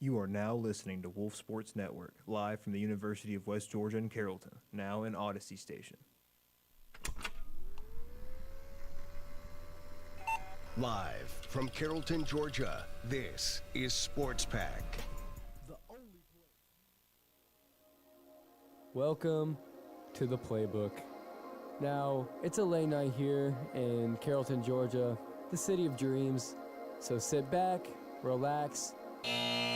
You are now listening to Wolf Sports Network, live from the University of West Georgia in Carrollton, now in Odyssey Station. Live from Carrollton, Georgia, this is Sports Pack. Welcome to the Playbook. Now, it's a late night here in Carrollton, Georgia, the city of dreams. So sit back, relax.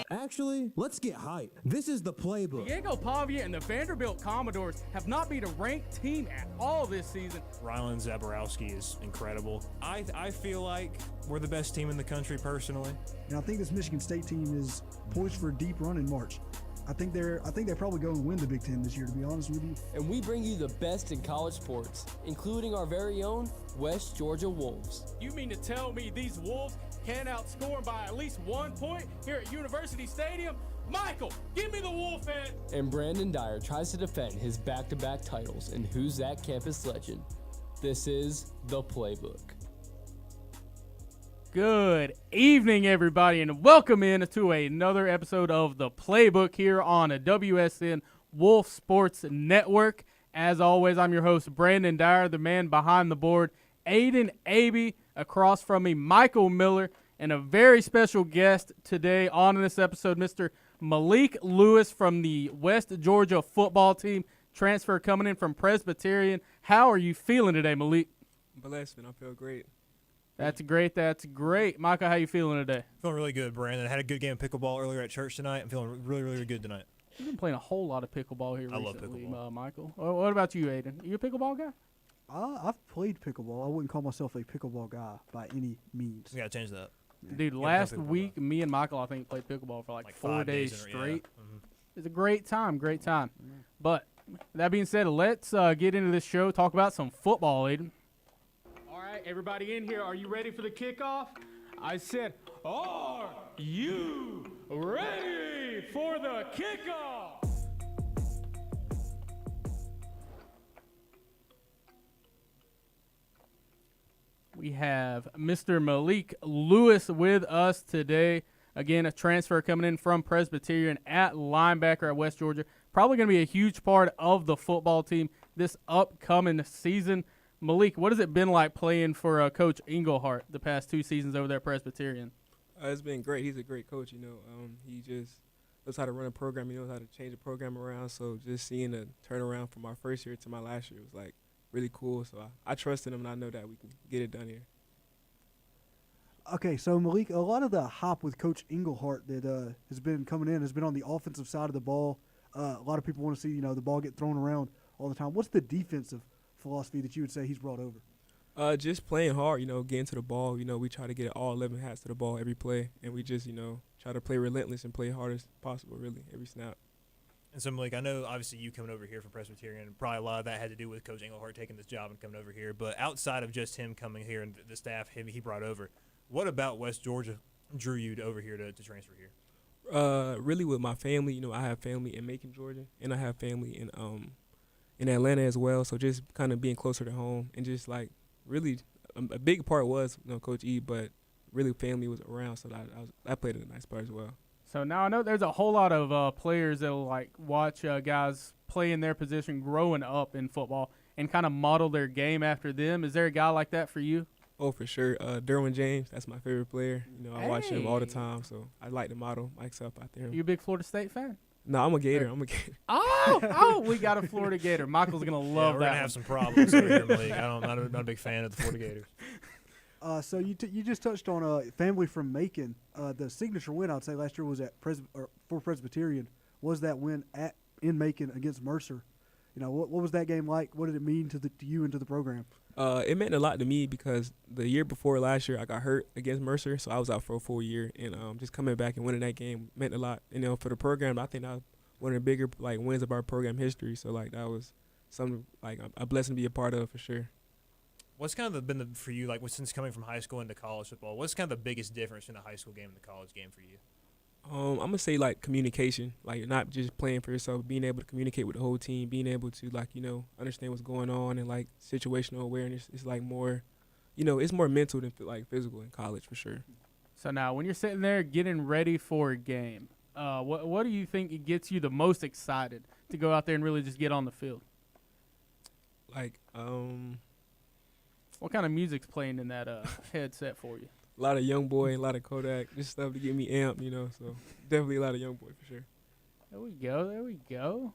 Actually, let's get hype. This is the Playbook. Diego Pavia and the Vanderbilt Commodores have not beat a ranked team at all this season. Rylan Zaborowski is incredible. I feel like we're the best team in the country personally. And I think this Michigan State team is poised for a deep run in March. I think they're probably going to win the Big Ten this year, to be honest with you. And we bring you the best in college sports, including our very own West Georgia Wolves. You mean to tell me these Wolves can't outscore them by at least 1 point here at University Stadium? Michael, give me the Wolf head! And Brandon Dyer tries to defend his back-to-back titles in Who's That Campus Legend. This is the Playbook. Good evening, everybody, and welcome in to another episode of The Playbook here on a WSN Wolf Sports Network. As always, I'm your host, Brandon Dyer, the man behind the board, Aiden Abey, across from me, Michael Miller, and a very special guest today on this episode, Mr. Malik Lewis from the West Georgia football team, transfer coming in from Presbyterian. How are you feeling today, Malik? Blessed, man. I feel great. That's great. That's great. Michael, how you feeling today? Feeling really good, Brandon. I had a good game of pickleball earlier at church tonight. I'm feeling really, really good tonight. You've been playing a whole lot of pickleball here recently, love pickleball. Michael. What about you, Aiden? You a pickleball guy? I've played pickleball. I wouldn't call myself a pickleball guy by any means. We got to change that. Dude, last week, me and Michael, I think, played pickleball for like 4 days straight. Yeah. Mm-hmm. It's a great time, great time. But that being said, let's get into this show, talk about some football, Aiden. All right, everybody in here, are you ready for the kickoff? I said, are you ready for the kickoff? We have Mr. Malik Lewis with us today. Again, a transfer coming in from Presbyterian at linebacker at West Georgia. Probably going to be a huge part of the football team this upcoming season. Malik, what has it been like playing for Coach Englehart the past 2 seasons over there at Presbyterian? It's been great. He's a great coach, you know. He just knows how to run a program. He knows how to change a program around. So just seeing the turnaround from our first year to my last year was, like, really cool. So I trusted him, and I know that we can get it done here. Okay, so Malik, a lot of the hop with Coach Englehart that has been coming in has been on the offensive side of the ball. A lot of people want to see, the ball get thrown around all the time. What's the defensive philosophy that you would say he's brought over? Just playing hard, getting to the ball. We try to get all 11 hats to the ball every play, and we just, try to play relentless and play hard as possible, really, every snap. And so, Malik, I know obviously you coming over here from Presbyterian, and probably a lot of that had to do with Coach Englehart taking this job and coming over here. But outside of just him coming here and the staff he brought over, what about West Georgia drew you over here to transfer here? Really with my family. I have family in Macon, Georgia, and I have family in Atlanta as well. So just kind of being closer to home and just, like, really a big part was, Coach E, but really family was around, so that played a nice part as well. So now I know there's a whole lot of players that will, like, watch guys play in their position growing up in football and kind of model their game after them. Is there a guy like that for you? Oh, for sure. Derwin James, that's my favorite player. I watch him all the time, so I like to model myself out there. You a big Florida State fan? No, I'm a Gator. Oh, we got a Florida Gator. Michael's going to love we're that. We're going to have some problems over here, Malik. I'm not a big fan of the Florida Gators. So you just touched on a family from Macon. The signature win, I'd say, last year was at for Presbyterian. Was that win in Macon against Mercer? What was that game like? What did it mean to you and to the program? It meant a lot to me because the year before last year I got hurt against Mercer, so I was out for a full year. And just coming back and winning that game meant a lot. For the program, I think that was one of the bigger wins of our program history. So that was something a blessing to be a part of for sure. What's kind of been for you, since coming from high school into college football, what's kind of the biggest difference in the high school game and the college game for you? I'm going to say, communication, not just playing for yourself, being able to communicate with the whole team, being able to, understand what's going on and, situational awareness. It's, more, it's more mental than, physical in college for sure. So now when you're sitting there getting ready for a game, what do you think gets you the most excited to go out there and really just get on the field? Like, What kind of music's playing in that headset for you? a lot of Young Boy, a lot of Kodak, just stuff to get me amped, so definitely a lot of Young Boy for sure. There we go.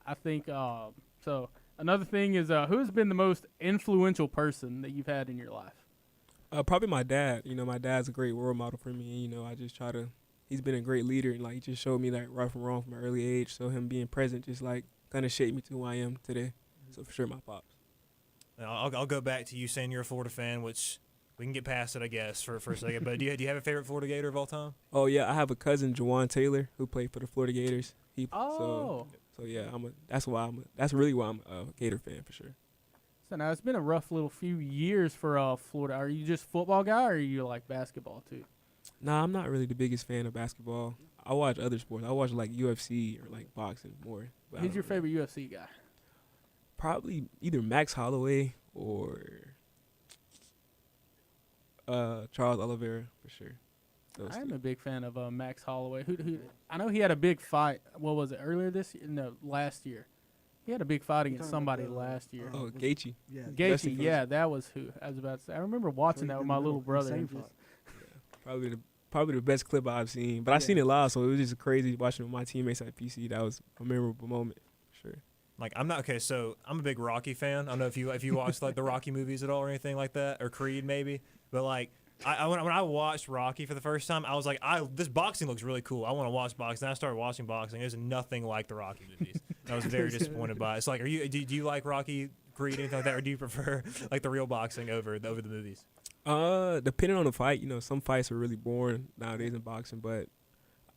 I think so. Another thing is who's been the most influential person that you've had in your life? Probably my dad. My dad's a great role model for me. I just try to. He's been a great leader, and he just showed me right from wrong from an early age. So him being present just kind of shaped me to who I am today. So for sure, my pops. Now, I'll go back to you saying you're a Florida fan, which we can get past it, I guess, for a second. But do you have a favorite Florida Gator of all time? Oh yeah, I have a cousin, Juwan Taylor, who played for the Florida Gators. So yeah, that's really why I'm a Gator fan for sure. So now it's been a rough little few years for Florida. Are you just football guy, or are you like basketball too? Nah, I'm not really the biggest fan of basketball. I watch other sports. I watch UFC or boxing more. Who's your favorite UFC guy? Probably either Max Holloway or Charles Oliveira for sure. I'm a big fan of Max Holloway. Who I know he had a big fight. What was it, earlier this year? No, last year. He had a big fight against somebody last year. Oh, Gaethje. Yeah, Gaethje, yeah, that was who I was about to say. I remember watching that with my little brother. And just, Probably the best clip I've seen. But I seen it live, so it was just crazy watching with my teammates at PC. That was a memorable moment, for sure. I'm not okay. So I'm a big Rocky fan. I don't know if you watched the Rocky movies at all or anything like that, or Creed maybe. But when I watched Rocky for the first time, I was like, this boxing looks really cool. I want to watch boxing. And I started watching boxing. There's nothing like the Rocky movies. And I was very disappointed by it. It's like, do you like Rocky, Creed, anything like that, or do you prefer the real boxing over the movies? Depending on the fight, some fights are really boring nowadays in boxing. But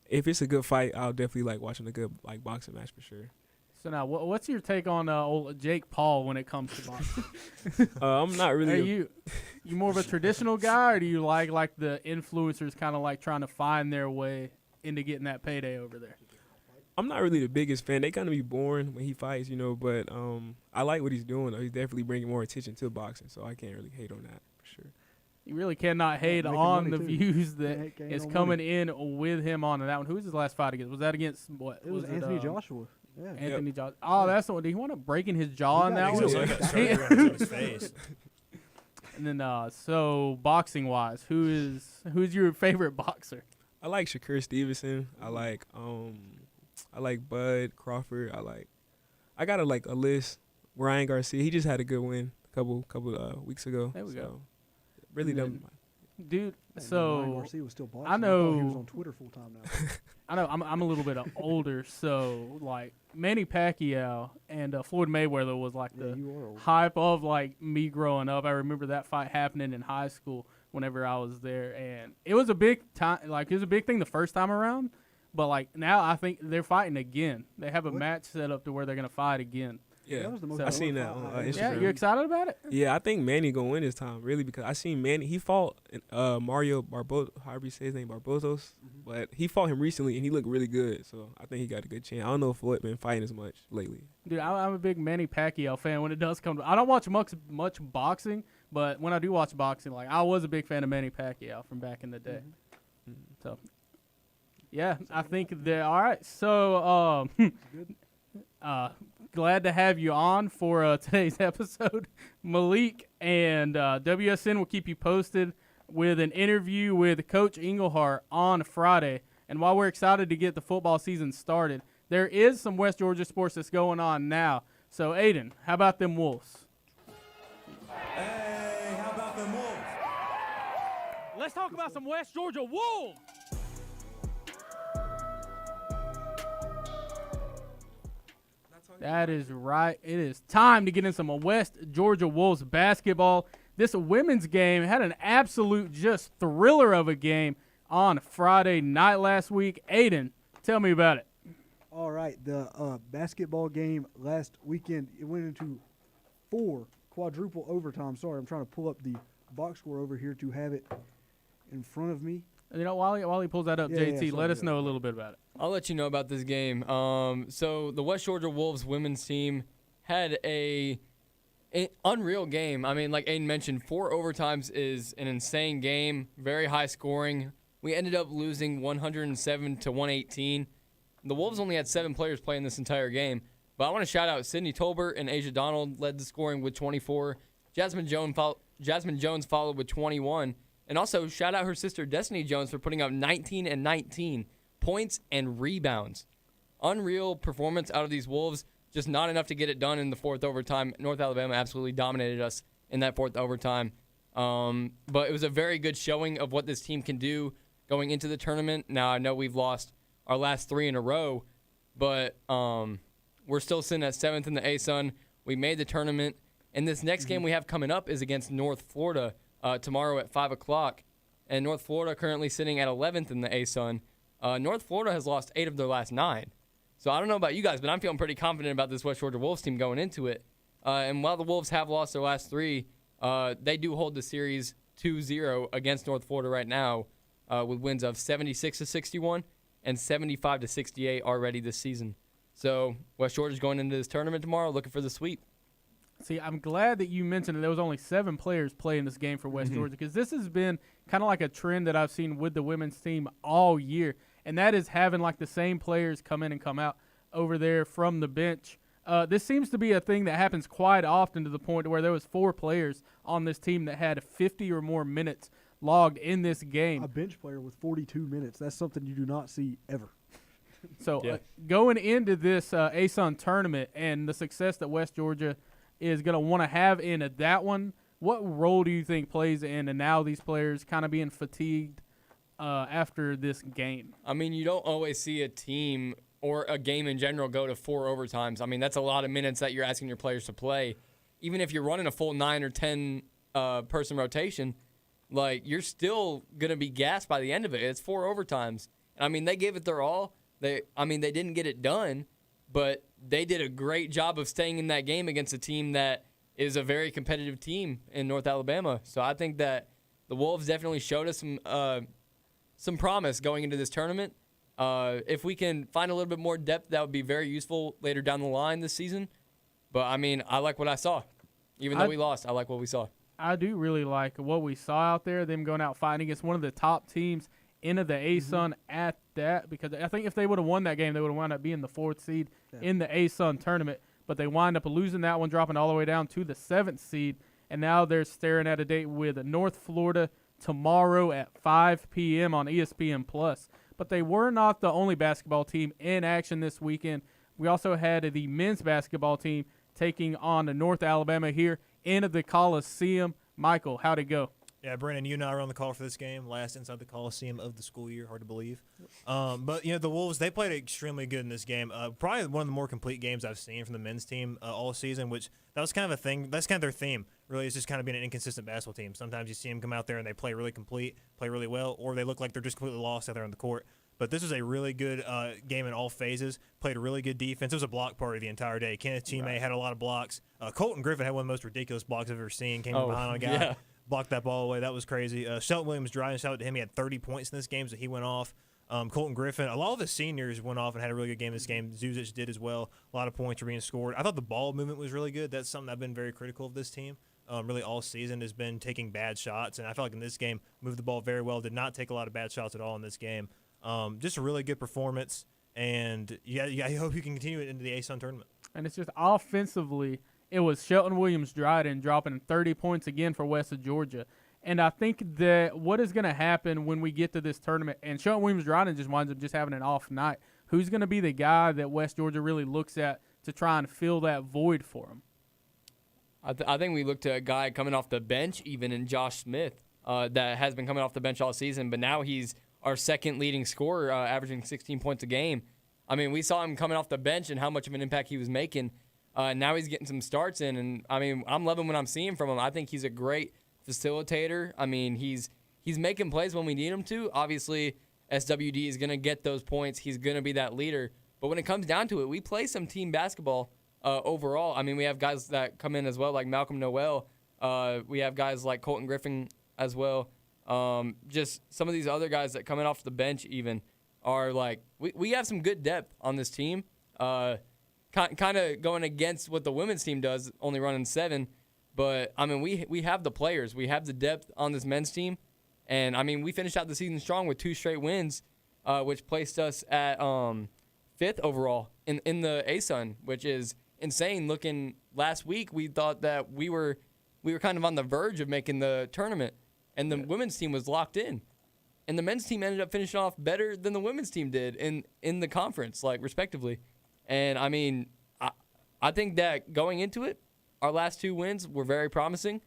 if it's a good fight, I'll definitely like watching a good boxing match for sure. So now, what's your take on old Jake Paul when it comes to boxing? I'm not really. Are you more of a traditional guy, or do you like the influencers kind of trying to find their way into getting that payday over there? I'm not really the biggest fan. They kind of be boring when he fights, but I like what he's doing. He's definitely bringing more attention to boxing, so I can't really hate on that for sure. You really cannot hate on the views that is coming in with him on that one. Who was his last fight against? Was that against what? It was Anthony Joshua. Yeah. Anthony Joshua. Oh, that's the one. Did he want to breaking his jaw in that one? Got his face. And then, so boxing-wise, who's your favorite boxer? I like Shakur Stevenson. I like Bud Crawford. I got a list. Ryan Garcia. He just had a good win a couple weeks ago. There we go. Really dumb. Dude, Ryan so Garcia was still boxing. I know he was on Twitter full time now. I know I'm a little bit older, so Manny Pacquiao and Floyd Mayweather was the hype of me growing up. I remember that fight happening in high school whenever I was there, and it was a big time. It was a big thing the first time around, but now I think they're fighting again. They have a match set up to where they're gonna fight again. Yeah, that was the most I seen that on Instagram. Yeah, you excited about it? Yeah, I think Manny gonna win this time, really, because I seen Manny. He fought Mario Barbosa, however you say his name, Barbosos, but he fought him recently and he looked really good. So I think he got a good chance. I don't know if Floyd been fighting as much lately. Dude, I'm a big Manny Pacquiao fan. When it does come to, I don't watch much boxing, but when I do watch boxing, I was a big fan of Manny Pacquiao from back in the day. So, yeah, I think they're all right. So, glad to have you on for today's episode, Malik, and WSN will keep you posted with an interview with Coach Englehart on Friday. And while we're excited to get the football season started, there is some West Georgia sports that's going on now. So, Aiden, how about them Wolves? Hey, how about them Wolves? Let's talk about some West Georgia Wolves. That is right. It is time to get in some West Georgia Wolves basketball. This women's game had an absolute just thriller of a game on Friday night last week. Aiden, tell me about it. All right, the basketball game last weekend, it went into 4 quadruple overtime. Sorry, I'm trying to pull up the box score over here to have it in front of me. While he pulls that up, JT, let us know a little bit about it. I'll let you know about this game. So the West Georgia Wolves women's team had an unreal game. I mean, like Aiden mentioned, 4 overtimes is an insane game, very high scoring. We ended up losing 107 to 118. The Wolves only had 7 players playing this entire game. But I want to shout out Sydney Tolbert and Asia Donald led the scoring with 24. Jasmine Jones followed with 21. And also shout out her sister Destiny Jones for putting up 19 and 19 points and rebounds. Unreal performance out of these Wolves. Just not enough to get it done in the fourth overtime. North Alabama absolutely dominated us in that fourth overtime. But it was a very good showing of what this team can do going into the tournament. Now, I know we've lost our last 3 in a row, but we're still sitting at 7th in the ASUN. We made the tournament. And this next game we have coming up is against North Florida tomorrow at 5 o'clock. And North Florida currently sitting at 11th in the ASUN. North Florida has lost 8 of their last 9. So I don't know about you guys, but I'm feeling pretty confident about this West Georgia Wolves team going into it. And while the Wolves have lost their last 3, they do hold the series 2-0 against North Florida right now with wins of 76-61 and 75-68 already this season. So West Georgia's going into this tournament tomorrow looking for the sweep. See, I'm glad that you mentioned that there was only 7 players playing this game for West Georgia, because this has been kind of like a trend that I've seen with the women's team all year, and that is having like the same players come in and come out over there from the bench. This seems to be a thing that happens quite often, to the point where there was 4 players on this team that had 50 or more minutes logged in this game. A bench player with 42 minutes. That's something you do not see ever. So going into this ASUN tournament and the success that West Georgia is going to want to have in that one, what role do you think plays in, and now these players kind of being fatigued after this game? I mean, you don't always see a team or a game in general go to 4 overtimes. I mean, that's a lot of minutes that you're asking your players to play. Even if you're running a full 9 or 10 person rotation, like, you're still going to be gassed by the end of it. It's 4 overtimes. And I mean, they gave it their all. They didn't get it done, but they did a great job of staying in that game against a team that is a very competitive team in North Alabama. So I think that the Wolves definitely showed us some promise going into this tournament. If we can find a little bit more depth, that would be very useful later down the line this season. But, I mean, I like what I saw. Even though we lost, I like what we saw. I do really like what we saw out there, them going out fighting against one of the top teams into the ASUN at that, because I think if they would have won that game, they would have wound up being the 4th seed in the ASUN tournament. But they wind up losing that one, dropping all the way down to the 7th seed, and now they're staring at a date with North Florida tomorrow at 5 p.m. on ESPN+. But they were not the only basketball team in action this weekend. We also had the men's basketball team taking on North Alabama here in the Coliseum. Michael, how'd it go? Yeah, Brandon, you and I were on the call for this game, last inside the Coliseum of the school year. Hard to believe. But, the Wolves, they played extremely good in this game. Probably one of the more complete games I've seen from the men's team all season, which that was kind of a thing. That's kind of their theme, really. It's just kind of being an inconsistent basketball team. Sometimes you see them come out there and they play really complete, play really well, or they look like they're just completely lost out there on the court. But this was a really good game in all phases. Played a really good defense. It was a block party the entire day. Kenneth Chime had a lot of blocks. Colton Griffin had one of the most ridiculous blocks I've ever seen. Came behind on a guy, blocked that ball away. That was crazy. Shelton Williams-Dryden, shout out to him. He had 30 points in this game, so he went off. Colton Griffin, a lot of the seniors went off and had a really good game this game. Zuzic did as well. A lot of points were being scored. I thought the ball movement was really good. That's something I've been very critical of this team. Really all season has been taking bad shots, and I felt like in this game moved the ball very well. Did not take a lot of bad shots at all in this game. Just a really good performance, and I hope you can continue it into the ASUN tournament. And it's just offensively, it was Shelton Williams-Dryden dropping 30 points again for West of Georgia. And I think that what is going to happen when we get to this tournament, and Shelton Williams-Dryden just winds up just having an off night, who's going to be the guy that West Georgia really looks at to try and fill that void for him? I think we looked at a guy coming off the bench, even in Josh Smith, that has been coming off the bench all season, but now he's our second leading scorer, averaging 16 points a game. I mean, we saw him coming off the bench and how much of an impact he was making. Now he's getting some starts in, and I mean, I'm loving what I'm seeing from him. I think he's a great facilitator. I mean, he's making plays when we need him to. Obviously, SWD is going to get those points. He's going to be that leader. But when it comes down to it, we play some team basketball overall. I mean, we have guys that come in as well, like Malcolm Noel. We have guys like Colton Griffin as well. Just some of these other guys that coming off the bench even are like, we have some good depth on this team. Kind of going against what the women's team does, only running 7. But, I mean, we have the players. We have the depth on this men's team. And, I mean, we finished out the season strong with 2 straight wins, which placed us at 5th overall in the ASUN, which is insane. Looking last week, we thought that we were kind of on the verge of making the tournament, and the women's team was locked in. And the men's team ended up finishing off better than the women's team did in the conference, like, respectively. And, I mean, I think that going into it, our last 2 wins were very promising,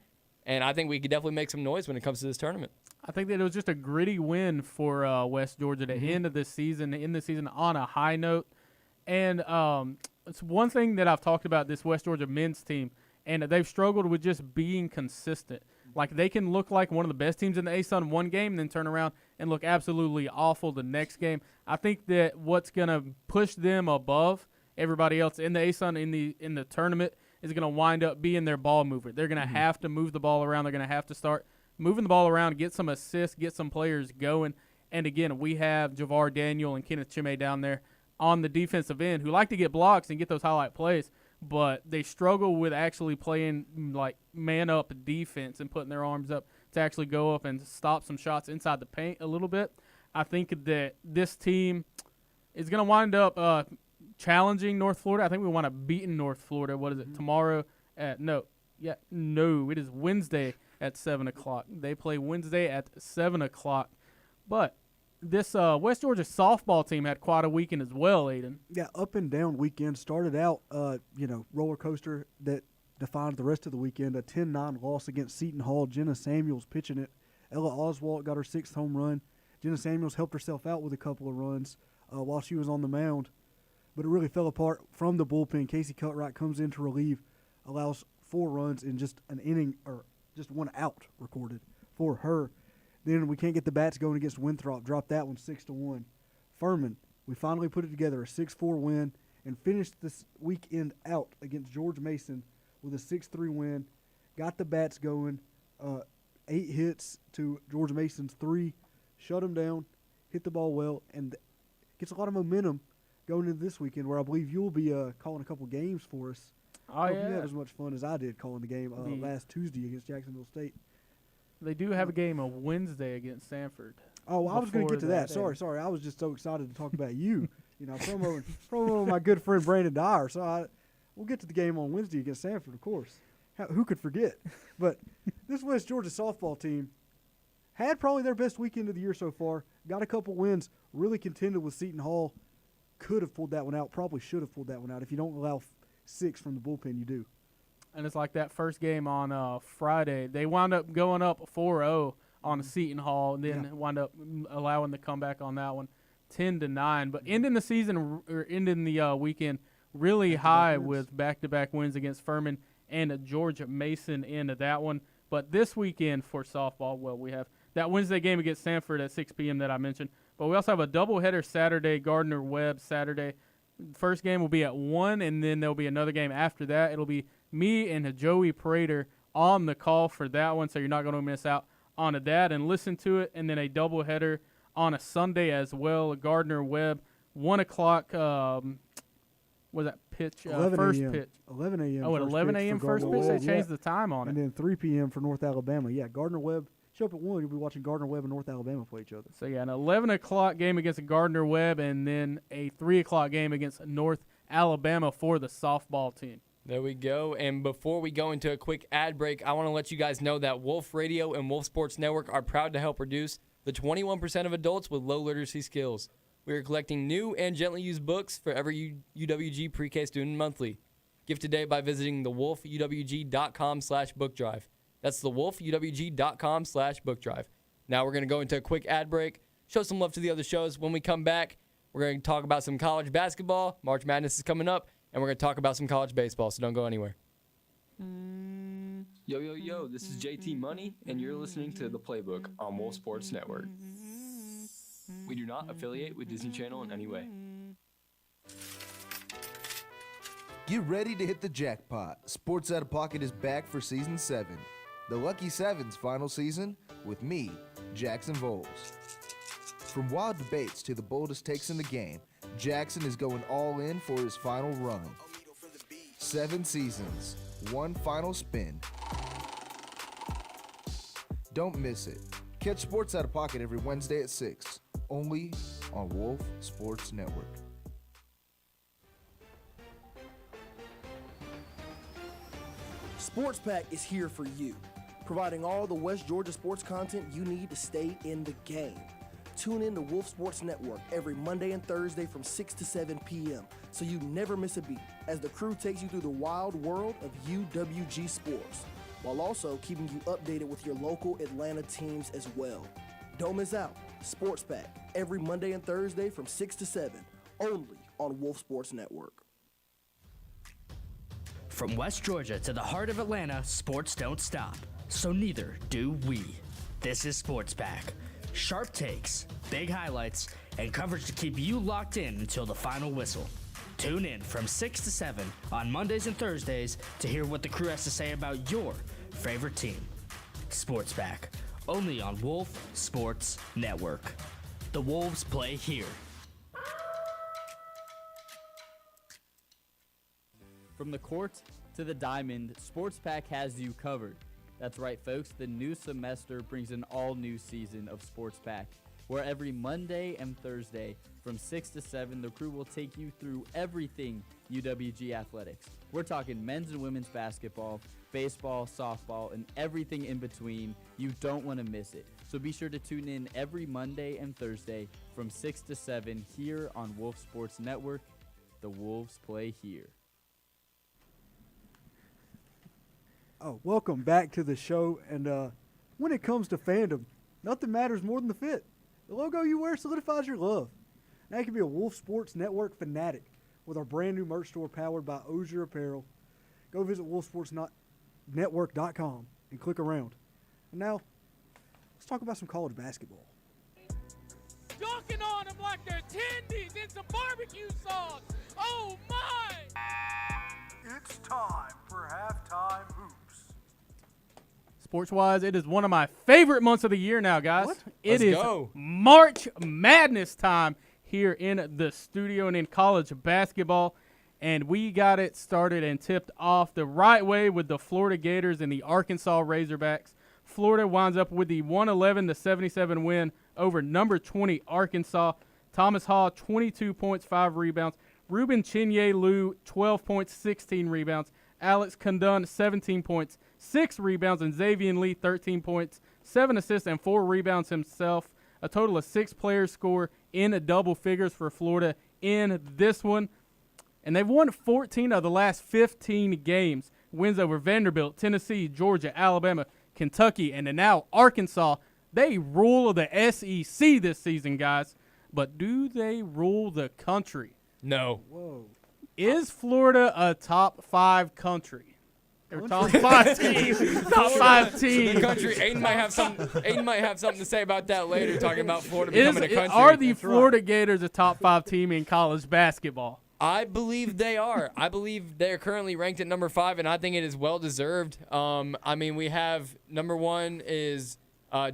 and I think we could definitely make some noise when it comes to this tournament. I think that it was just a gritty win for West Georgia to end of this season, end the season on a high note. And it's one thing that I've talked about this West Georgia men's team, and they've struggled with just being consistent. Like, they can look like one of the best teams in the ASUN one game and then turn around and look absolutely awful the next game. I think that what's going to push them above everybody else in the ASUN in the tournament is going to wind up being their ball mover. They're going to have to move the ball around. They're going to have to start moving the ball around, get some assists, get some players going. And, again, we have Javar Daniel and Kenneth Chime down there on the defensive end who like to get blocks and get those highlight plays, but they struggle with actually playing, like, man-up defense and putting their arms up to actually go up and stop some shots inside the paint a little bit. I think that this team is going to wind up challenging North Florida. I think we want to beat North Florida. What is it, tomorrow? No, it is Wednesday at 7 o'clock. They play Wednesday at 7 o'clock. But this West Georgia softball team had quite a weekend as well, Aiden. Yeah, up and down weekend. Started out, roller coaster that defined the rest of the weekend. A 10-9 loss against Seton Hall. Jenna Samuels pitching it. Ella Oswalt got her 6th home run. Jenna Samuels helped herself out with a couple of runs while she was on the mound. But it really fell apart from the bullpen. Casey Cutright comes in to relieve, allows 4 runs in just an inning, or just 1 out recorded for her. Then we can't get the bats going against Winthrop. Dropped that one 6-1. Furman, we finally put it together, a 6-4 win, and finished this weekend out against George Mason with a 6-3 win. Got the bats going, 8 hits to George Mason's 3, shut them down, hit the ball well, and gets a lot of momentum going into this weekend, where I believe you'll be calling a couple games for us. Oh, You yeah. had as much fun as I did calling the game last Tuesday against Jacksonville State. They do have a game on Wednesday against Sanford. Oh, I was going to get to before that. Sorry. I was just so excited to talk about you. Promoting my good friend Brandon Dyer. So we'll get to the game on Wednesday against Sanford, of course. Who could forget? But this West Georgia softball team had probably their best weekend of the year so far. Got a couple wins. Really contended with Seton Hall. Could have pulled that one out. Probably should have pulled that one out. If you don't allow 6 from the bullpen, you do. And it's like that first game on Friday. They wound up going up 4-0 on Seton Hall, and then wound up allowing the comeback on that one, 10-9. But ending the season, or ending the weekend, really high with back-to-back wins against Furman and George Mason into that one. But this weekend for softball, well, we have that Wednesday game against Sanford at 6 p.m. that I mentioned. But we also have a doubleheader Saturday, Gardner-Webb Saturday. First game will be at 1, and then there'll be another game after that. It'll be me and Joey Prater on the call for that one, so you're not going to miss out on that and listen to it. And then a doubleheader on a Sunday as well, Gardner-Webb, 1 o'clock. Was that pitch? 11 first a.m. pitch. 11 a.m. Oh, at 11 a.m. first pitch? They changed the time on it. And then 3 p.m. for North Alabama. Yeah, Gardner-Webb. Show up at 1, you'll be watching Gardner-Webb and North Alabama play each other. So, yeah, an 11 o'clock game against Gardner-Webb, and then a 3 o'clock game against North Alabama for the softball team. There we go. And before we go into a quick ad break, I want to let you guys know that Wolf Radio and Wolf Sports Network are proud to help reduce the 21% of adults with low literacy skills. We are collecting new and gently used books for every UWG pre-K student monthly. Gift today by visiting thewolfuwg.com/book drive. That's thewolfuwg.com/book drive. Now we're going to go into a quick ad break, show some love to the other shows. When we come back, we're going to talk about some college basketball. March Madness is coming up, and we're going to talk about some college baseball, so don't go anywhere. Yo, this is JT Money, and you're listening to The Playbook on Wolf Sports Network. We do not affiliate with Disney Channel in any way. Get ready to hit the jackpot. Sports Out of Pocket is back for Season 7. The Lucky Seven's final season with me, Jackson Voles. From wild debates to the boldest takes in the game, Jackson is going all in for his final run. 7 seasons, 1 final spin. Don't miss it. Catch Sports Out of Pocket every Wednesday at 6, only on Wolf Sports Network. Sports Pack is here for you, providing all the West Georgia sports content you need to stay in the game. Tune in to Wolf Sports Network every Monday and Thursday from 6 to 7 p.m. so you never miss a beat as the crew takes you through the wild world of UWG sports, while also keeping you updated with your local Atlanta teams as well. Don't miss out. Sports Pack every Monday and Thursday from 6 to 7, only on Wolf Sports Network. From West Georgia to the heart of Atlanta, sports don't stop. So neither do we. This is Sports Pack. Sharp takes, big highlights, and coverage to keep you locked in until the final whistle. Tune in from 6 to 7 on Mondays and Thursdays to hear what the crew has to say about your favorite team. Sports Pack, only on Wolf Sports Network. The Wolves play here. From the court to the diamond, Sports Pack has you covered. That's right, folks. The new semester brings an all-new season of Sports Pack, where every Monday and Thursday from 6 to 7, the crew will take you through everything UWG athletics. We're talking men's and women's basketball, baseball, softball, and everything in between. You don't want to miss it. So be sure to tune in every Monday and Thursday from 6 to 7 here on Wolf Sports Network. The Wolves play here. Oh, welcome back to the show. And when it comes to fandom, nothing matters more than the fit. The logo you wear solidifies your love. Now you can be a Wolf Sports Network fanatic with our brand new merch store powered by Ozier Apparel. Go visit wolfsportsnetwork.com and click around. And now, let's talk about some college basketball. Dunking on them like they're tendies in some barbecue sauce. Oh, my! It's time for halftime hoops. Sports-wise, it is one of my favorite months of the year now, guys. Let's It is go. March Madness time here in the studio and in college basketball. And we got it started and tipped off the right way with the Florida Gators and the Arkansas Razorbacks. Florida winds up with the 111-77 win over number 20 Arkansas. Thomas Hall, 22 points, 5 rebounds. Ruben Chinye-Lu, 12 points, 16 rebounds. Alex Condon, 17 points, 6 rebounds. And Xavier Lee, 13 points, 7 assists, and 4 rebounds himself. A total of 6 players score in double figures for Florida in this one. And they've won 14 of the last 15 games. Wins over Vanderbilt, Tennessee, Georgia, Alabama, Kentucky, and now Arkansas. They rule the SEC this season, guys. But do they rule the country? No. Whoa. Is Florida a top 5 country? Or top 5 team? Top 5 team. The country. Aiden might have something to say about that later, talking about Florida becoming a country. Are the Florida Gators a top 5 team in college basketball? I believe they are. I believe they're currently ranked at number 5, and I think it is well deserved. I mean, we have number 1 is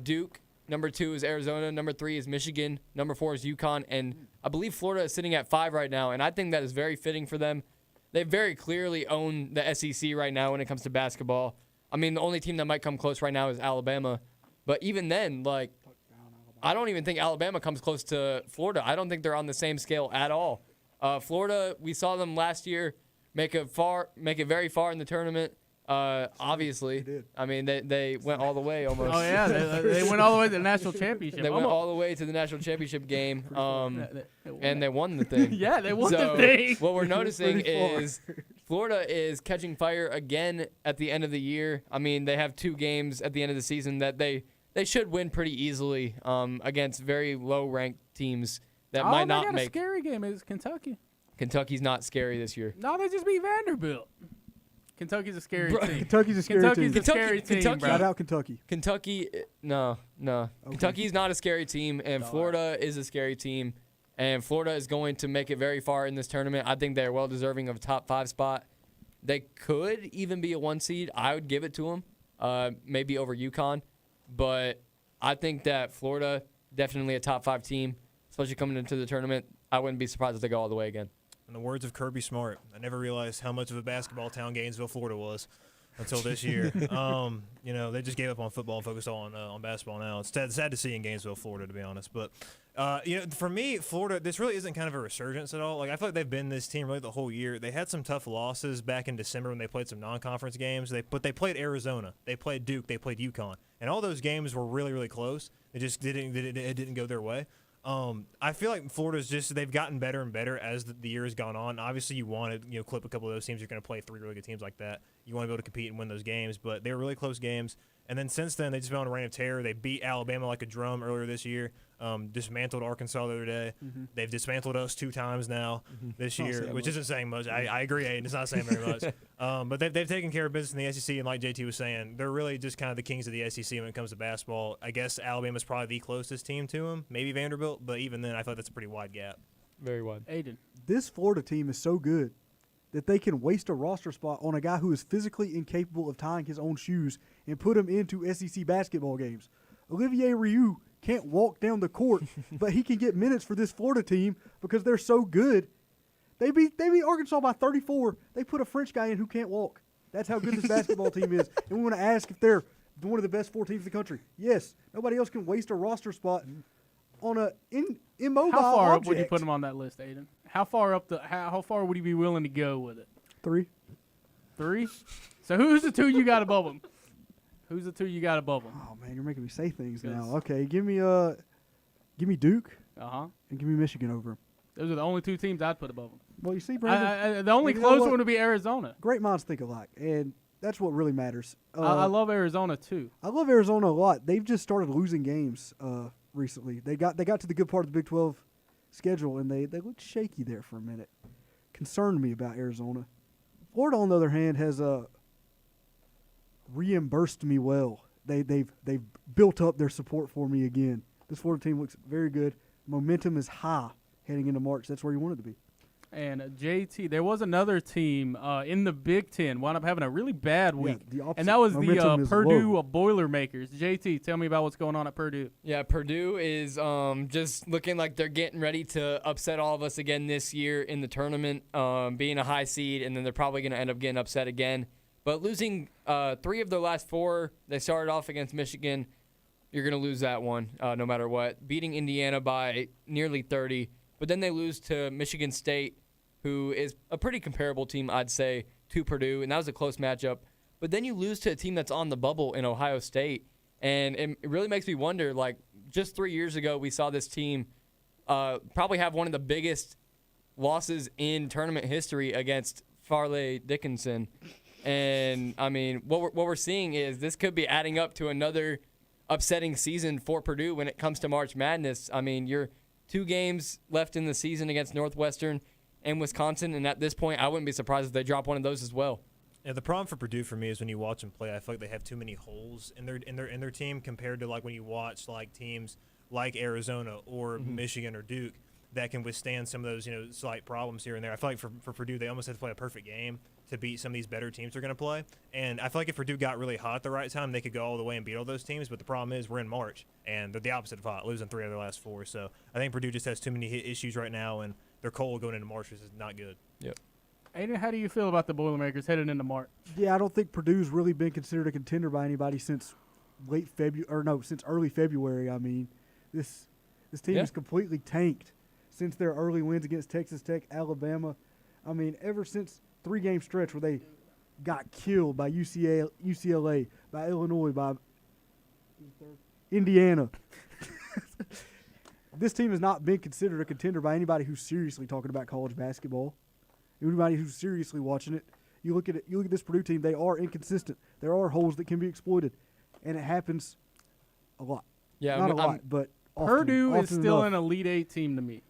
Duke. Number 2 is Arizona. Number 3 is Michigan. Number 4 is UConn. And I believe Florida is sitting at 5 right now, and I think that is very fitting for them. They very clearly own the SEC right now when it comes to basketball. I mean, the only team that might come close right now is Alabama. But even then, like, I don't even think Alabama comes close to Florida. I don't think they're on the same scale at all. Florida, we saw them last year make it very far in the tournament. Obviously, I mean they went all the way almost. Oh yeah, they went all the way to the national championship. They went all the way to the national championship game, and they won the thing. Yeah, they won the thing. What we're noticing is Florida is catching fire again at the end of the year. I mean, they have 2 games at the end of the season that they should win pretty easily against very low-ranked teams that might not they got make. A scary game is Kentucky. Kentucky's not scary this year. No, they just beat Vanderbilt. Kentucky's a scary team. Kentucky's a scary team. Kentucky, Shout out Kentucky. Kentucky, no. Okay. Kentucky's not a scary team, and Florida is a scary team. And Florida is going to make it very far in this tournament. I think they're well deserving of a top 5 spot. They could even be a 1 seed. I would give it to them, maybe over UConn. But I think that Florida, definitely a top 5 team, especially coming into the tournament. I wouldn't be surprised if they go all the way again. In the words of Kirby Smart, I never realized how much of a basketball town Gainesville, Florida was. until this year. They just gave up on football and focused on basketball now. It's sad to see in Gainesville, Florida, to be honest. But for me, Florida, this really isn't kind of a resurgence at all. Like, I feel like they've been this team really the whole year. They had some tough losses back in December when they played some non-conference games. But they played Arizona, they played Duke, they played UConn, and all those games were really, really close. It just didn't go their way. I feel like Florida's they've gotten better and better as the year has gone on. Obviously, you want to clip a couple of those teams. You're going to play 3 really good teams like that. You want to be able to compete and win those games, but they were really close games. And then since then, they just been on a reign of terror. They beat Alabama like a drum earlier this year. Dismantled Arkansas the other day. Mm-hmm. They've dismantled us 2 times now this year, which isn't saying much. I agree, Aiden. It's not saying very much. But they've taken care of business in the SEC, and like JT was saying, they're really just kind of the kings of the SEC when it comes to basketball. I guess Alabama's probably the closest team to them, maybe Vanderbilt, but even then, I feel like that's a pretty wide gap. Very wide. Aiden. This Florida team is so good that they can waste a roster spot on a guy who is physically incapable of tying his own shoes and put him into SEC basketball games. Olivier Rioux can't walk down the court, but he can get minutes for this Florida team because they're so good. They beat Arkansas by 34. They put a French guy in who can't walk. That's how good this basketball team is. And we want to ask if they're one of the best 4 teams in the country. Yes. Nobody else can waste a roster spot on a immobile How far object. up would you put him on that list, Aiden? How far would you be willing to go with it? 3. 3? So who's the 2 you got above him? Who's the 2 you got above him? Oh man, you're making me say things now. Okay, give me Duke. And give me Michigan over him. Those are the only 2 teams I'd put above him. Well, you see, Brandon, the only close one would be Arizona. Great minds think alike, and that's what really matters. I love Arizona too. I love Arizona a lot. They've just started losing games recently. They got to the good part of the Big 12 schedule, and they looked shaky there for a minute. Concerned me about Arizona. Florida, on the other hand, has reimbursed me well. They've built up their support for me again. This Florida team looks very good. Momentum is high heading into March. That's where you want it to be. And JT, there was another team in the Big Ten wound up having a really bad week, and that was the Purdue Boilermakers. JT, tell me about what's going on at Purdue. Yeah, Purdue is just looking like they're getting ready to upset all of us again this year in the tournament, being a high seed, and then they're probably going to end up getting upset again. But losing 3 of their last 4, they started off against Michigan. You're going to lose that one no matter what. Beating Indiana by nearly 30. But then they lose to Michigan State, who is a pretty comparable team, I'd say, to Purdue, and that was a close matchup. But then you lose to a team that's on the bubble in Ohio State, and it really makes me wonder, like, just 3 years ago we saw this team probably have one of the biggest losses in tournament history against Farley Dickinson. And, I mean, what we're seeing is this could be adding up to another upsetting season for Purdue when it comes to March Madness. I mean, you're 2 games left in the season against Northwestern and Wisconsin, and at this point, I wouldn't be surprised if they drop one of those as well. Yeah, the problem for Purdue for me is when you watch them play, I feel like they have too many holes in their team compared to like when you watch like teams like Arizona or Michigan or Duke that can withstand some of those slight problems here and there. I feel like for Purdue, they almost have to play a perfect game to beat some of these better teams they're going to play. And I feel like if Purdue got really hot at the right time, they could go all the way and beat all those teams. But the problem is we're in March, and they're the opposite of hot, losing 3 of their last 4. So I think Purdue just has too many issues right now, and they're cold going into March, which is not good. Yep. Aiden, how do you feel about the Boilermakers heading into March? Yeah, I don't think Purdue's really been considered a contender by anybody since since early February. I mean, this team is completely tanked since their early wins against Texas Tech, Alabama. I mean, ever since 3-game stretch where they got killed by UCLA, by Illinois, by Indiana. This team has not been considered a contender by anybody who's seriously talking about college basketball. Anybody who's seriously watching it. You look at this Purdue team, they are inconsistent. There are holes that can be exploited, and it happens a lot. Yeah, not a lot, but often, Purdue is still enough. an Elite 8 team to me.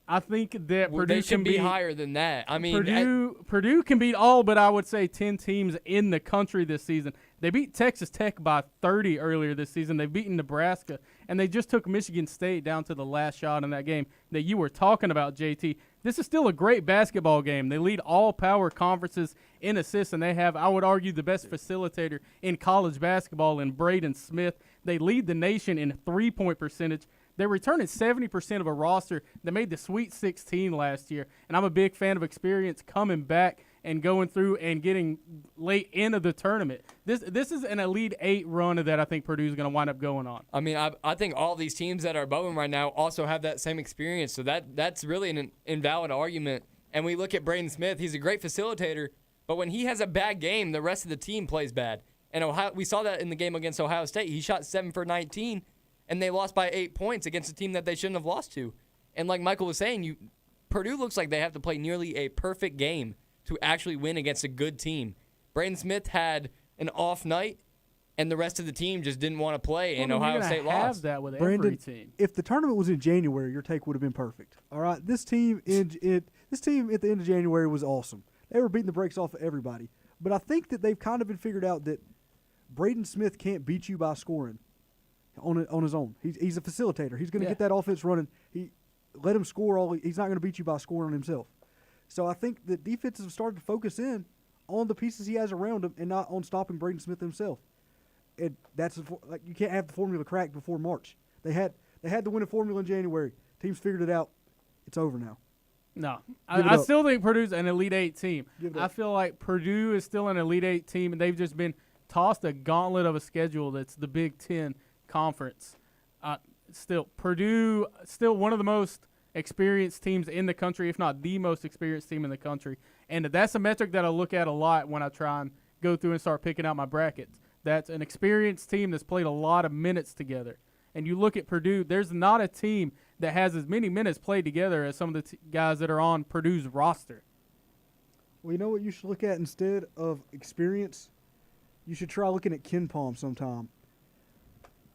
I think that Purdue they should can be higher than that. I mean, Purdue can beat all but I would say 10 teams in the country this season. They beat Texas Tech by 30 earlier this season. They've beaten Nebraska, and they just took Michigan State down to the last shot in that game that you were talking about, JT. This is still a great basketball game. They lead all power conferences in assists, and they have, I would argue, the best facilitator in college basketball in Braden Smith. They lead the nation in three-point percentage. They're returning 70% of a roster that made the Sweet 16 last year, and I'm a big fan of experience coming back and going through and getting late into the tournament. This is an Elite Eight run that I think Purdue's going to wind up going on. I mean, I think all these teams that are above them right now also have that same experience. So that's really an invalid argument. And we look at Braden Smith. He's a great facilitator, but when he has a bad game, the rest of the team plays bad. And we saw that in the game against Ohio State. He shot 7 for 19, and they lost by 8 points against a team that they shouldn't have lost to. And like Michael was saying, Purdue looks like they have to play nearly a perfect game to actually win against a good team. Braden Smith had an off night, and the rest of the team just didn't want to play, and Ohio State lost. Have that with Brandon, every team. If the tournament was in January, your take would have been perfect. All right, this team at the end of January was awesome. They were beating the brakes off of everybody. But I think that they've kind of been figured out that Braden Smith can't beat you by scoring on his own. He's a facilitator. He's going to get that offense running. Let him score he's not going to beat you by scoring on himself. So I think the defenses have started to focus in on the pieces he has around him and not on stopping Braden Smith himself. And that's like you can't have the formula cracked before March. They had the winning formula in January. Teams figured it out. It's over now. No, I still think Purdue's an Elite Eight team. I feel like Purdue is still an Elite Eight team, and they've just been tossed a gauntlet of a schedule that's the Big Ten Conference. Purdue, still one of the most experienced teams in the country, if not the most experienced team in the country. And that's a metric that I look at a lot when I try and go through and start picking out my brackets. That's an experienced team that's played a lot of minutes together. And you look at Purdue, there's not a team that has as many minutes played together as some of the guys that are on Purdue's roster. Well, you know what you should look at instead of experience? You should try looking at Ken Palm sometime.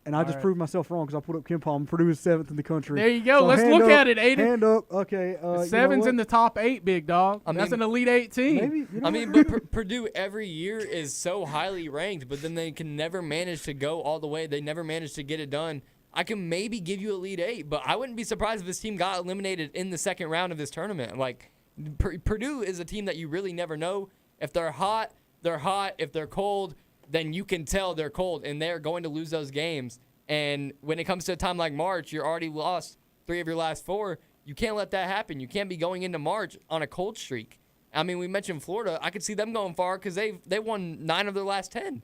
And I just proved myself wrong because I put up Ken Palm. Purdue is 7th in the country. There you go. So let's look at it, Aiden. Hand up. Okay. 7's in the top 8, big dog. That's an Elite 8 team. Maybe, but Purdue every year is so highly ranked, but then they can never manage to go all the way. They never manage to get it done. I can maybe give you Elite 8, but I wouldn't be surprised if this team got eliminated in the second round of this tournament. Like, Purdue is a team that you really never know. If they're hot, they're hot. If they're cold, then you can tell they're cold, and they're going to lose those games. And when it comes to a time like March, you're already lost 3 of your last 4. You can't let that happen. You can't be going into March on a cold streak. I mean, we mentioned Florida. I could see them going far because they won 9 of their last 10.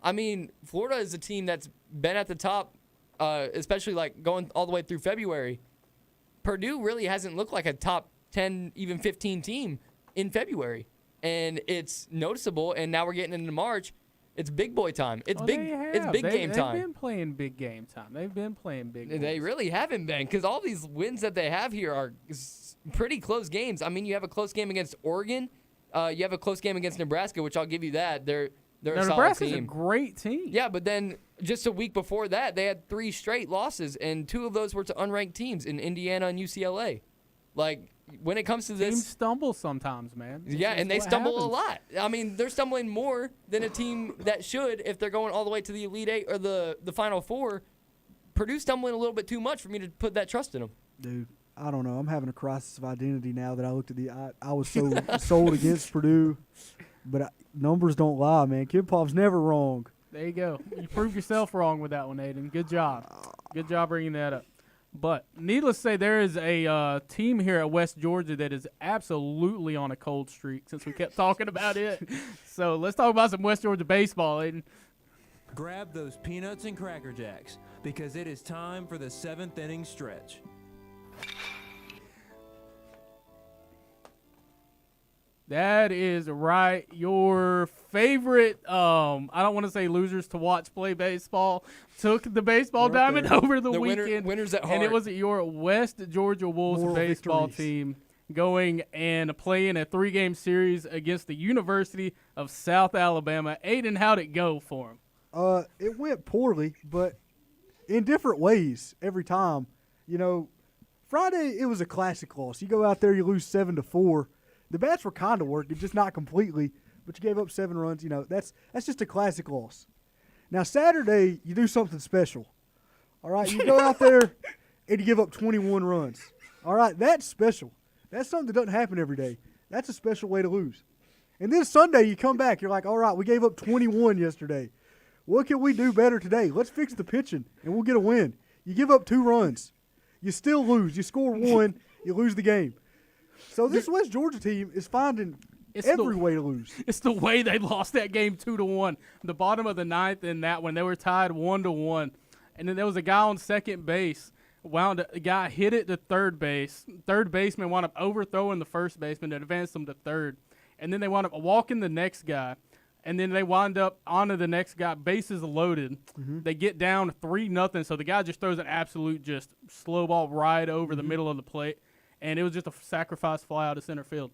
I mean, Florida is a team that's been at the top, especially like going all the way through February. Purdue really hasn't looked like a top 10, even 15 team in February. And it's noticeable, and now we're getting into March. It's big boy time. It's big game time. They've been playing big game time. They've been playing big games. They really haven't been because all these wins that they have here are pretty close games. I mean, you have a close game against Oregon. You have a close game against Nebraska, which I'll give you that. They're a solid Nebraska's team. a great team. Yeah, but then just a week before that, they had 3 straight losses, and 2 of those were to unranked teams in Indiana and UCLA. Like, when it comes to this, teams stumble sometimes, man. Yeah, and they stumble a lot. I mean, they're stumbling more than a team that should if they're going all the way to the Elite 8 or the Final 4. Purdue's stumbling a little bit too much for me to put that trust in them. Dude, I don't know. I'm having a crisis of identity now that I looked at I was so sold against Purdue, but numbers don't lie, man. Ken Palm's never wrong. There you go. You proved yourself wrong with that one, Aiden. Good job. Good job bringing that up. But needless to say, there is a team here at West Georgia that is absolutely on a cold streak since we kept talking about it. So let's talk about some West Georgia baseball, Aiden. Grab those peanuts and Cracker Jacks because it is time for the 7th inning stretch. That is right. Your favorite, I don't want to say losers to watch play baseball, took the baseball diamond over the weekend. Winners at heart. And it was your West Georgia Wolves Moral baseball victories. team going and playing a 3-game series against the University of South Alabama. Aiden, how'd it go for them? It went poorly, but in different ways every time. You know, Friday it was a classic loss. You go out there, you lose 7-4. The bats were kind of working, just not completely, but you gave up 7 runs. You know, that's just a classic loss. Now, Saturday, you do something special. All right, you go out there and you give up 21 runs. All right, that's special. That's something that doesn't happen every day. That's a special way to lose. And then Sunday, you come back, you're like, all right, we gave up 21 yesterday. What can we do better today? Let's fix the pitching, and we'll get a win. You give up 2 runs. You still lose. You score 1, you lose the game. So this West Georgia team is finding every way to lose. It's the way they lost that game 2-1. The bottom of the ninth in that one, they were tied 1-1, and then there was a guy on second base. The guy hit it to third base. Third baseman wound up overthrowing the first baseman to advance them to third, and then they wound up walking the next guy, and then they wind up onto the next guy. Bases loaded. Mm-hmm. They get down 3-0. So the guy just throws an absolute just slow ball right over the middle of the plate, and it was just a sacrifice fly out of center field.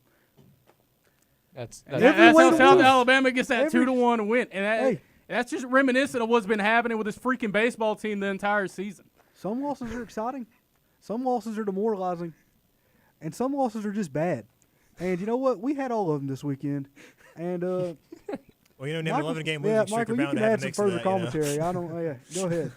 That's how South Alabama gets that 2-1 win, and that's just reminiscent of what's been happening with this freaking baseball team the entire season. Some losses are exciting, some losses are demoralizing, and some losses are just bad. And you know what? We had all of them this weekend. And well, name 11 game losing yeah, streak. Michael, you can add some further commentary. I don't. Yeah, go ahead.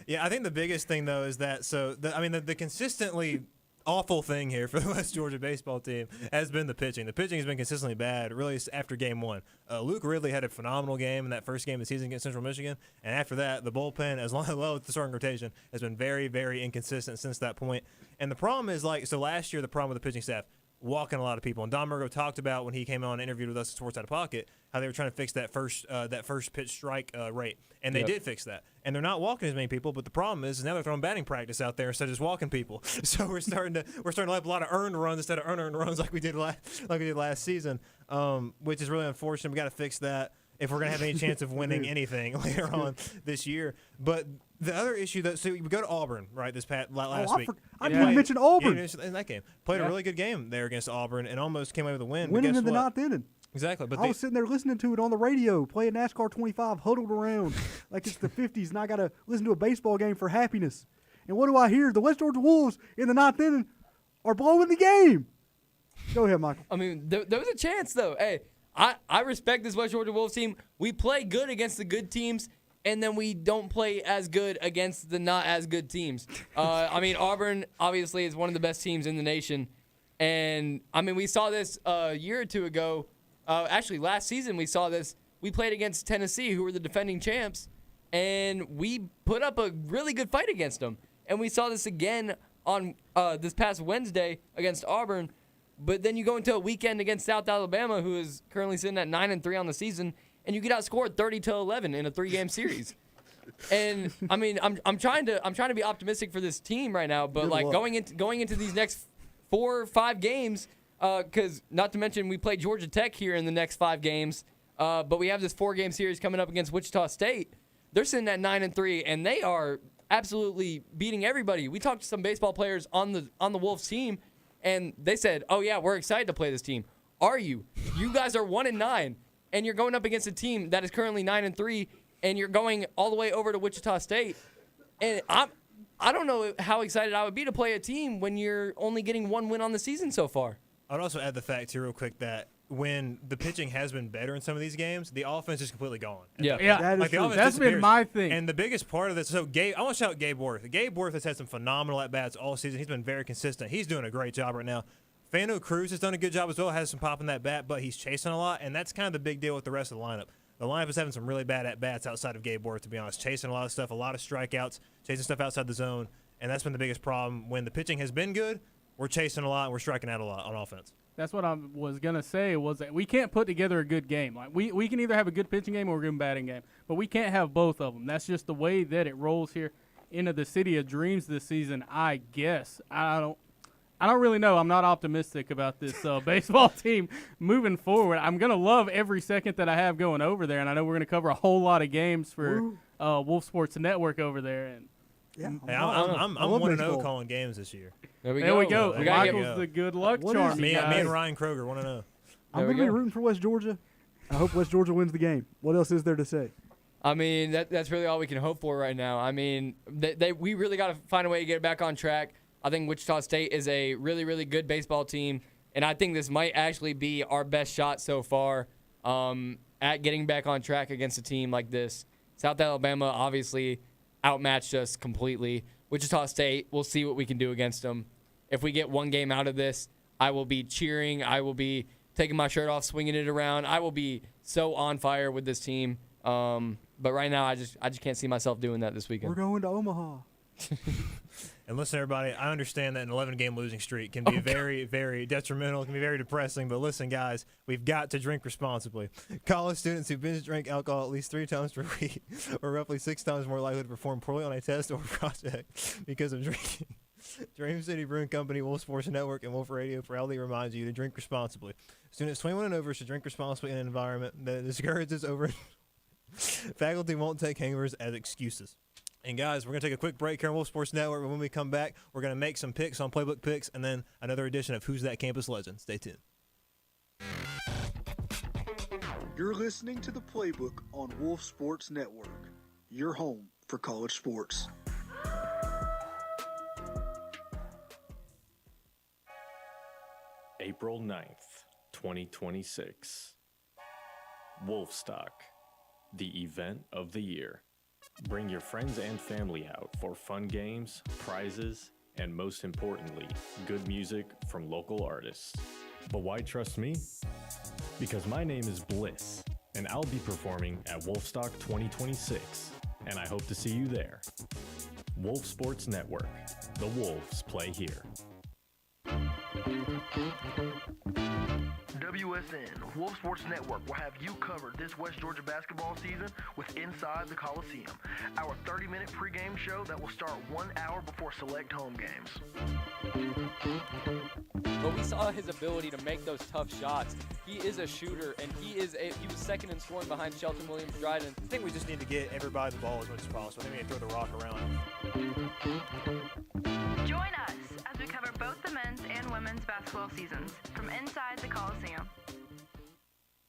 Yeah, I think the biggest thing though is that the consistently awful thing here for the West Georgia baseball team has been the pitching. The pitching has been consistently bad, really, after game one. Luke Ridley had a phenomenal game in that first game of the season against Central Michigan, and after that, the bullpen, as well as the starting rotation, has been very, very inconsistent since that point. And the problem is, last year, the problem with the pitching staff, walking a lot of people. And Don Murgo talked about when he came on and interviewed with us at Sports Out of Pocket how they were trying to fix that first pitch strike rate, and they did fix that. And they're not walking as many people, but the problem is now they're throwing batting practice out there instead of just walking people. So we're starting to have a lot of earned runs instead of unearned runs like we did last season, which is really unfortunate. We got to fix that if we're going to have any chance of winning anything later on this year. But the other issue, so we go to Auburn, right, last week. I didn't even mention Auburn. In that game. Played a really good game there against Auburn and almost came away with a win. Winning in the ninth inning. Exactly. But I was sitting there listening to it on the radio, playing NASCAR 25, huddled around like it's the 50s, and I got to listen to a baseball game for happiness. And what do I hear? The West Georgia Wolves in the ninth inning are blowing the game. Go ahead, Michael. I mean, there was a chance, though. Hey, I respect this West Georgia Wolves team. We play good against the good teams, and then we don't play as good against the not as good teams. I mean, Auburn obviously is one of the best teams in the nation. And, I mean, we saw this a year or two ago. Actually, last season we saw this. We played against Tennessee, who were the defending champs, and we put up a really good fight against them. And we saw this again on this past Wednesday against Auburn. But then you go into a weekend against South Alabama, who is currently sitting at 9-3 on the season, and you get outscored 30-11 in a 3-game series. And I mean, I'm trying to be optimistic for this team right now, but going into these next 4 or 5 games, because not to mention we play Georgia Tech here in the next 5 games, but we have this 4-game series coming up against Wichita State. They're sitting at 9-3, and they are absolutely beating everybody. We talked to some baseball players on the Wolves team, and they said, "Oh yeah, we're excited to play this team." Are you? You guys are 1-9, and you're going up against a team that is currently 9-3, and you're going all the way over to Wichita State. And I don't know how excited I would be to play a team when you're only getting 1 win on the season so far. I'd also add the fact here real quick that when the pitching has been better in some of these games, the offense is completely gone. Yeah, that is true. That's been my thing. And the biggest part of this, so I want to shout out Gabe Worth. Gabe Worth has had some phenomenal at-bats all season. He's been very consistent. He's doing a great job right now. Fano Cruz has done a good job as well, has some pop in that bat, but he's chasing a lot, and that's kind of the big deal with the rest of the lineup. The lineup is having some really bad at-bats outside of Gabe Worth, to be honest, chasing a lot of stuff, a lot of strikeouts, chasing stuff outside the zone, and that's been the biggest problem. When the pitching has been good, we're chasing a lot and we're striking out a lot on offense. That's what I was going to say, was that we can't put together a good game. Like we can either have a good pitching game or a good batting game, but we can't have both of them. That's just the way that it rolls here into the City of Dreams this season, I guess. I don't really know. I'm not optimistic about this baseball team moving forward. I'm going to love every second that I have going over there, and I know we're going to cover a whole lot of games for Wolf Sports Network over there. And yeah, I'm 1-0 calling games this year. There we go. Michael's the good luck charm. Me and Ryan Kroger 1-0. I'm going to be rooting for West Georgia. I hope West Georgia wins the game. What else is there to say? I mean, that's really all we can hope for right now. I mean, we really got to find a way to get back on track. I think Wichita State is a really, really good baseball team, and I think this might actually be our best shot so far at getting back on track against a team like this. South Alabama obviously outmatched us completely. Wichita State, we'll see what we can do against them. If we get one game out of this, I will be cheering. I will be taking my shirt off, swinging it around. I will be so on fire with this team. But right now, I just can't see myself doing that this weekend. We're going to Omaha. And listen, everybody, I understand that an 11-game losing streak can be very, very detrimental. It can be very depressing. But listen, guys, we've got to drink responsibly. College students who binge drink alcohol at least 3 times per week are roughly 6 times more likely to perform poorly on a test or project because of drinking. Dream City Brewing Company, Wolf Sports Network, and Wolf Radio proudly reminds you to drink responsibly. Students 21 and over should drink responsibly in an environment that discourages over. Faculty won't take hangovers as excuses. And guys, we're going to take a quick break here on Wolf Sports Network. When we come back, we're going to make some picks on Playbook Picks and then another edition of Who's That Campus Legend. Stay tuned. You're listening to the Playbook on Wolf Sports Network, your home for college sports. April 9th, 2026. Wolfstock, the event of the year. Bring your friends and family out for fun games, prizes, and most importantly, good music from local artists. But why trust me? Because my name is Bliss, and I'll be performing at Wolfstock 2026, and I hope to see you there. Wolf Sports Network. The Wolves play here. WSN, Wolf Sports Network, will have you covered this West Georgia basketball season with Inside the Coliseum, our 30-minute pregame show that will start 1 hour before select home games. But we saw his ability to make those tough shots. He is a shooter, and he was second in scoring behind Shelton Williams-Dryden. I think we just need to get everybody the ball as much as possible. I think we need to throw the rock around. Join us as we cover both the men's and women's basketball seasons from Inside the Coliseum.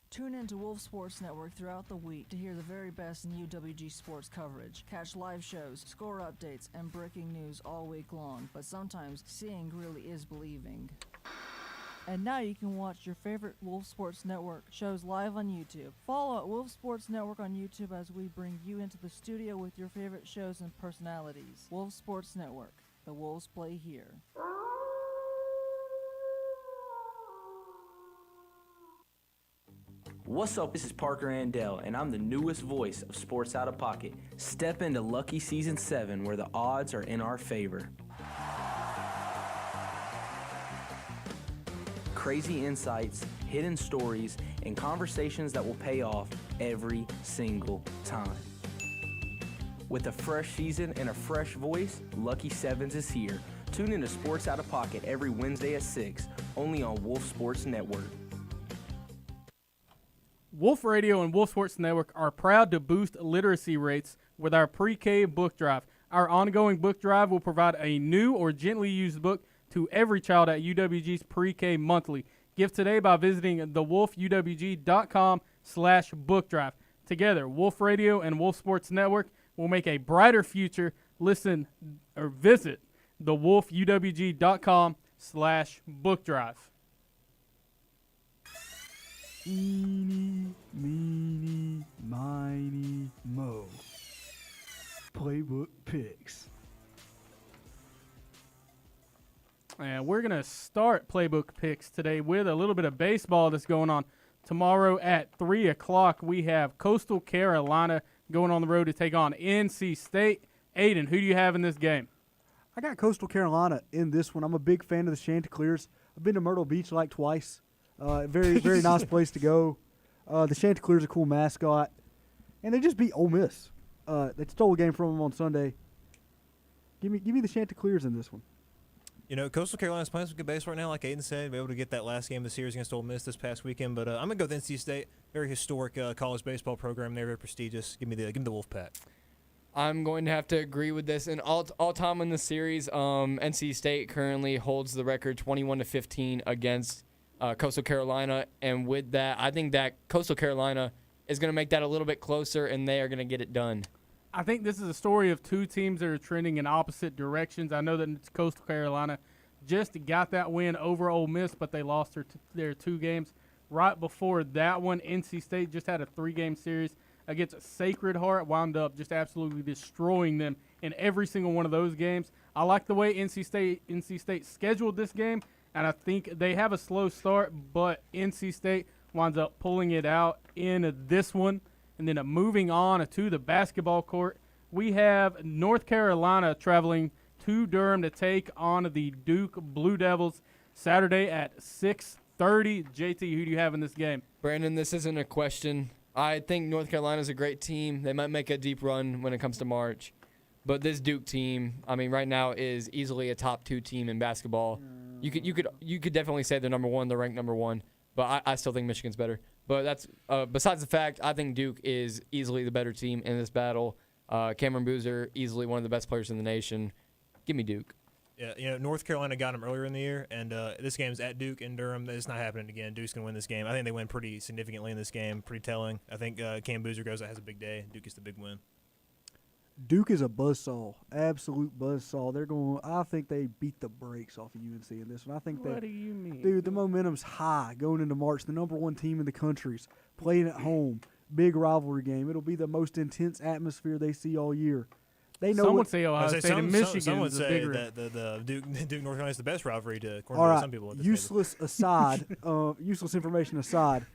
Tune in to Wolf Sports Network throughout the week to hear the very best in UWG sports coverage. Catch live shows, score updates, and breaking news all week long. But sometimes seeing really is believing. And now you can watch your favorite Wolf Sports Network shows live on YouTube. Follow at Wolf Sports Network on YouTube as we bring you into the studio with your favorite shows and personalities. Wolf Sports Network. The Wolves play here. What's up? This is Parker Andell, and I'm the newest voice of Sports Out of Pocket. Step into Lucky Season 7, where the odds are in our favor. Crazy insights, hidden stories, and conversations that will pay off every single time. With a fresh season and a fresh voice, Lucky Sevens is here. Tune in to Sports Out of Pocket every Wednesday at 6, only on Wolf Sports Network. Wolf Radio and Wolf Sports Network are proud to boost literacy rates with our pre-K book drive. Our ongoing book drive will provide a new or gently used book to every child at UWG's pre-K monthly. Give today by visiting thewolfUWG.com/book drive. Together, Wolf Radio and Wolf Sports Network will make a brighter future. Listen or visit thewolfUWG.com/book drive. Eeny, meeny, miny, mo. Playbook picks. And we're going to start Playbook picks today with a little bit of baseball that's going on. Tomorrow at 3 o'clock, we have Coastal Carolina going on the road to take on NC State. Aiden, who do you have in this game? I got Coastal Carolina in this one. I'm a big fan of the Chanticleers. I've been to Myrtle Beach like twice. Very, very nice place to go. The Chanticleers are a cool mascot. And they just beat Ole Miss. They stole a game from them on Sunday. Give me the Chanticleers in this one. You know, Coastal Carolina's playing some good base right now, like Aiden said. Be able to get that last game of the series against Ole Miss this past weekend. But I'm going to go with NC State. Very historic college baseball program there, very prestigious. Give me the Wolfpack. I'm going to have to agree with this. And all time in the series, NC State currently holds the record 21-15 against Coastal Carolina. And with that, I think that Coastal Carolina is going to make that a little bit closer, and they are going to get it done. I think this is a story of two teams that are trending in opposite directions. I know that it's Coastal Carolina just got that win over Ole Miss, but they lost their 2 games. Right before that one, NC State just had a 3-game series against Sacred Heart, wound up just absolutely destroying them in every single one of those games. I like the way NC State scheduled this game, and I think they have a slow start, but NC State winds up pulling it out in this one. And then moving on to the basketball court, we have North Carolina traveling to Durham to take on the Duke Blue Devils Saturday at 6:30. JT, who do you have in this game? Brandon, this isn't a question. I think North Carolina's a great team. They might make a deep run when it comes to March. But this Duke team, I mean, right now is easily a top 2 team in basketball. You could definitely say they're number 1, they're ranked number 1. But I still think Michigan's better. But that's besides the fact, I think Duke is easily the better team in this battle. Cameron Boozer, easily one of the best players in the nation. Give me Duke. Yeah, North Carolina got them earlier in the year, and this game's at Duke in Durham. It's not happening again. Duke's going to win this game. I think they win pretty significantly in this game, pretty telling. I think Cam Boozer goes out, has a big day. Duke gets the big win. Duke is a buzzsaw, absolute buzzsaw. I think they beat the brakes off of UNC in this one. What do you mean? Dude, the momentum's high going into March. The number 1 team in the country's playing at home. Big rivalry game. It'll be the most intense atmosphere they see all year. They know. Some would say Ohio State and Michigan. Some would is say bigger. that the Duke North Carolina is the best rivalry to according all to right, some people. useless aside, useless information aside,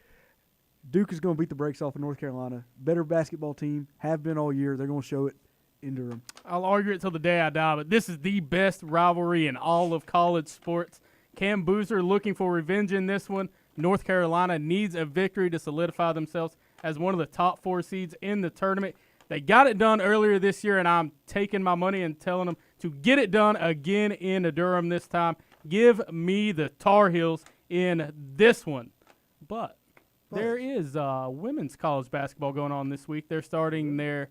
Duke is going to beat the brakes off of North Carolina. Better basketball team, have been all year. They're going to show it in Durham. I'll argue it till the day I die, but this is the best rivalry in all of college sports. Cam Boozer looking for revenge in this one. North Carolina needs a victory to solidify themselves as one of the top 4 seeds in the tournament. They got it done earlier this year, and I'm taking my money and telling them to get it done again in Durham this time. Give me the Tar Heels in this one. But there is women's college basketball going on this week. They're starting their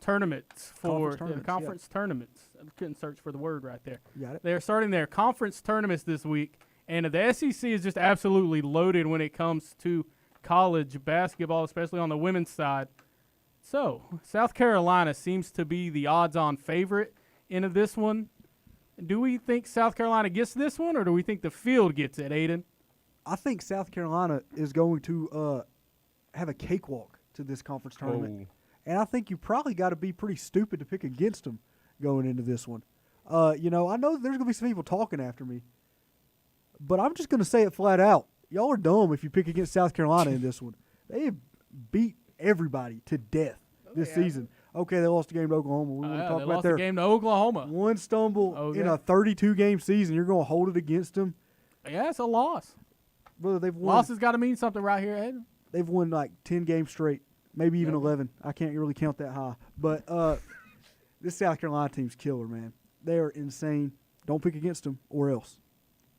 tournaments for conference tournaments. I couldn't search for the word right there. You got it. They're starting their conference tournaments this week, and the SEC is just absolutely loaded when it comes to college basketball, especially on the women's side. So, South Carolina seems to be the odds-on favorite in this one. Do we think South Carolina gets this one, or do we think the field gets it, Aiden? I think South Carolina is going to have a cakewalk to this conference tournament. And I think you probably got to be pretty stupid to pick against them going into this one. I know there's going to be some people talking after me, but I'm just going to say it flat out. Y'all are dumb if you pick against South Carolina in this one. They have beat everybody to death this season. Okay, they lost the game to Oklahoma. We want to talk about the game to Oklahoma. One stumble in a 32-game season. You're going to hold it against them? Yeah, it's a loss. Brother, they've won. Loss has got to mean something right here, Aiden. They've won like 10 games straight, maybe even 11. I can't really count that high. But this South Carolina team's killer, man. They are insane. Don't pick against them or else.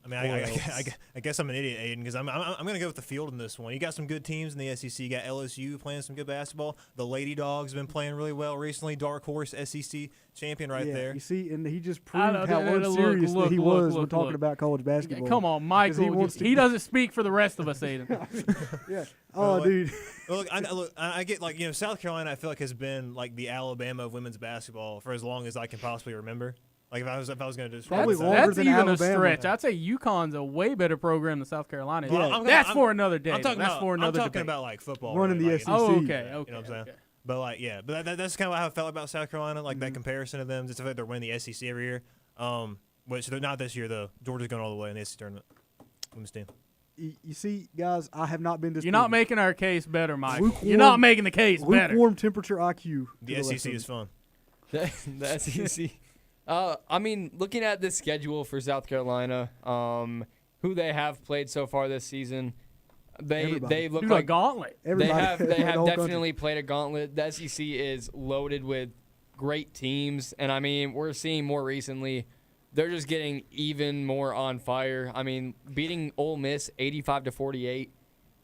I mean, I guess I'm an idiot, Aiden, because I'm going to go with the field in this one. You got some good teams in the SEC. You got LSU playing some good basketball. The Lady Dogs have been playing really well recently. Dark horse SEC champion right there. You see, and he just proved how unserious that he was when talking about college basketball. Come on, Michael. He doesn't speak for the rest of us, Aiden. Yeah. Oh, dude. Look, I get South Carolina. I feel like has been like the Alabama of women's basketball for as long as I can possibly remember. Like if I was going to describe that's even a stretch. I'd say UConn's a way better program than South Carolina. Yeah. That's for another day. I'm talking debate. about like football. Running the SEC. Oh, okay. You know what I'm saying? But but that's kind of how I felt about South Carolina. Like that comparison to them, just the fact they're winning the SEC every year. Which they're not this year though. Georgia's going all the way in the SEC tournament. Women's team. You see, guys, I have not been disproven. You're not making our case better, Michael. You're not making the case better. Lukewarm temperature IQ. The SEC is fun. The SEC. I mean, looking at the schedule for South Carolina, who they have played so far this season, they look like a gauntlet. They have definitely played a gauntlet. The SEC is loaded with great teams, and I mean, we're seeing more recently, they're just getting even more on fire. I mean, beating Ole Miss 85-48,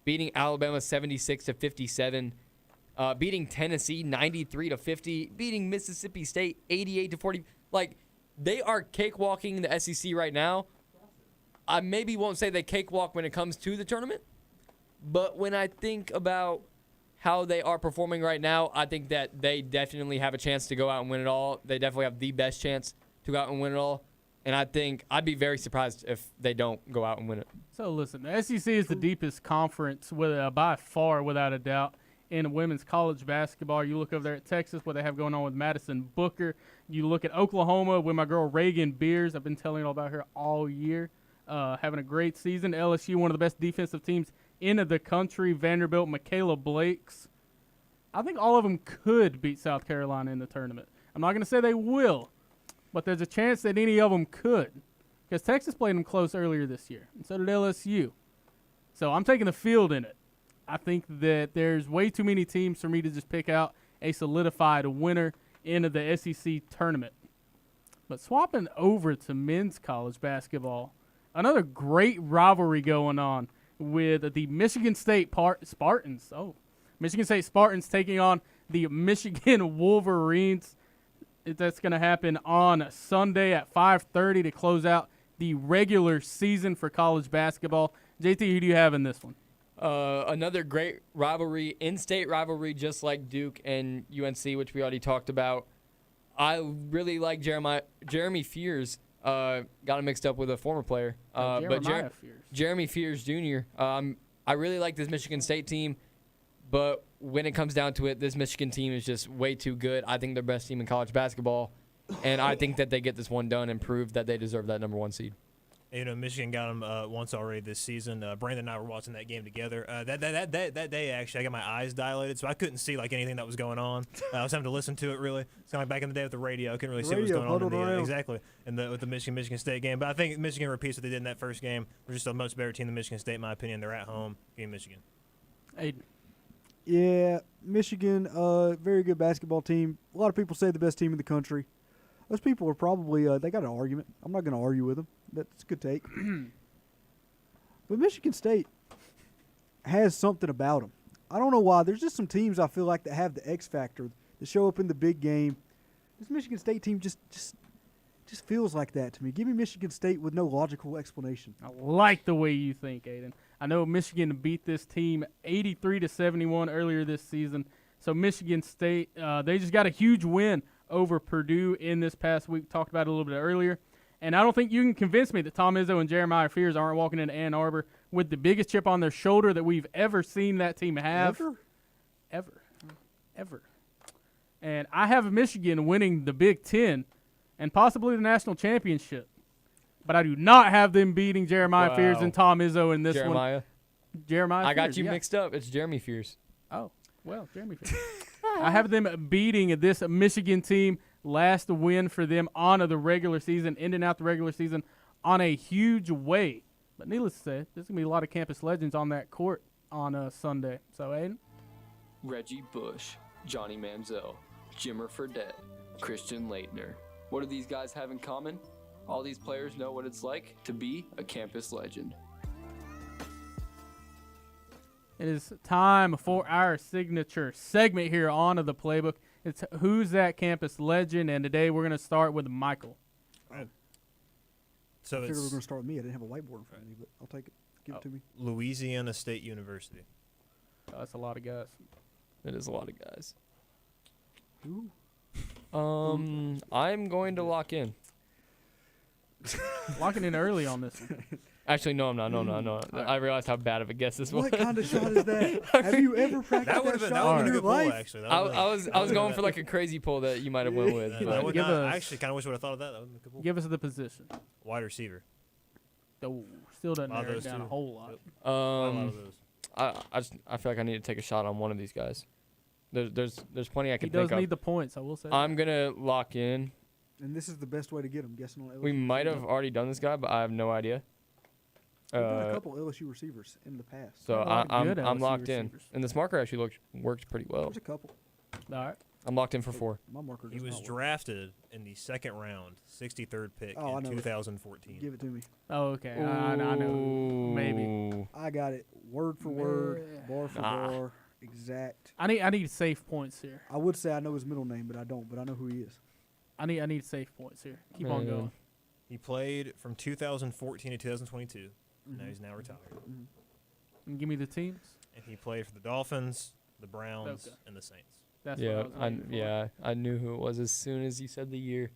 beating Alabama 76-57. Beating Tennessee 93-50, beating Mississippi State 88-40. Like, they are cakewalking the SEC right now. I maybe won't say they cakewalk when it comes to the tournament, but when I think about how they are performing right now, I think that they definitely have a chance to go out and win it all. They definitely have the best chance to go out and win it all. And I think I'd be very surprised if they don't go out and win it. So, listen, the SEC is the deepest conference by far, without a doubt, in women's college basketball. You look over there at Texas, what they have going on with Madison Booker. You look at Oklahoma with my girl Reagan Beers. I've been telling you all about her all year. Having a great season. LSU, one of the best defensive teams in the country. Vanderbilt, Michaela Blakes. I think all of them could beat South Carolina in the tournament. I'm not going to say they will, but there's a chance that any of them could, because Texas played them close earlier this year, and so did LSU. So I'm taking the field in it. I think that there's way too many teams for me to just pick out a solidified winner into the SEC tournament. But swapping over to men's college basketball, another great rivalry going on with the Michigan State Spartans. Oh, Michigan State Spartans taking on the Michigan Wolverines. That's going to happen on Sunday at 5:30 to close out the regular season for college basketball. JT, who do you have in this one? Another great rivalry, in-state rivalry, just like Duke and UNC, which we already talked about. I really like Jeremy Fears. Got him mixed up with a former player. Jeremy Fears Jr. I really like this Michigan State team, but when it comes down to it, this Michigan team is just way too good. I think they're best team in college basketball, and I think that they get this one done and prove that they deserve that number 1 seed. Michigan got them once already this season. Brandon and I were watching that game together. That day, actually, I got my eyes dilated, so I couldn't see anything that was going on. I was having to listen to it, really. It's kind of like back in the day with the radio. I couldn't really see what was going on. Exactly. With the Michigan State game. But I think Michigan repeats what they did in that first game. They're just a much better team than Michigan State, in my opinion. They're at home. Give me Michigan. Aiden. Yeah, Michigan, very good basketball team. A lot of people say the best team in the country. Those people are probably, they got an argument. I'm not going to argue with them. That's a good take. But Michigan State has something about them. I don't know why. There's just some teams I feel like that have the X factor that show up in the big game. This Michigan State team just feels like that to me. Give me Michigan State with no logical explanation. I like the way you think, Aiden. I know Michigan beat this team 83-71 earlier this season. So Michigan State, they just got a huge win over Purdue in this past week. Talked about it a little bit earlier. And I don't think you can convince me that Tom Izzo and Jeremiah Fears aren't walking into Ann Arbor with the biggest chip on their shoulder that we've ever seen that team have. Ever. And I have Michigan winning the Big Ten and possibly the national championship. But I do not have them beating Jeremiah Fears and Tom Izzo in this one. Jeremiah I got Fears, you mixed up. It's Jeremy Fears. Oh, well, Jeremy Fears. I have them beating this Michigan team. Last win for them on the regular season, ending out the regular season on a huge way. But needless to say, there's going to be a lot of campus legends on that court on Sunday. So, Aiden? Reggie Bush, Johnny Manziel, Jimmer Fredette, Christian Leitner. What do these guys have in common? All these players know what it's like to be a campus legend. It is time for our signature segment here on the Playbook. It's Who's That Campus Legend, and today we're going to start with Michael. So I figured we were going to start with me. I didn't have a whiteboard in front of me, but I'll take it. Give it to me. Louisiana State University. Oh, that's a lot of guys. It is a lot of guys. Who? I'm going to lock in. Locking in early on this one. Actually, no, I'm not. No. I realized how bad of a guess this was. What kind of shot is that? Have you ever practiced that shot in your life? Actually. I was going for like a crazy pull that you might have went with. I actually kind of wish I would have thought of that. That would have been a good pull. Give us the position. Wide receiver. Oh, still doesn't narrow it down a whole lot. A lot of those. I feel like I need to take a shot on one of these guys. There's plenty I can think of. He does need the points, I will say. I'm gonna lock in. And this is the best way to get him. Guessing on LSU. We might have already done this guy, but I have no idea. We've done a couple LSU receivers in the past. So I'm locked in, and this marker actually worked pretty well. There's a couple. All right. I'm locked in for 4. My marker. He was drafted in the second round, 63rd pick in 2014. Give it to me. Oh, okay. I know. Maybe. I got it. Word for word, bar for bar, exact. I need safe points here. I would say I know his middle name, but I don't. But I know who he is. I need safe points here. Keep on going. He played from 2014 to 2022. Now he's now retired. And give me the teams. And he played for the Dolphins, the Browns, and the Saints. That's what I was I knew who it was as soon as you said the year.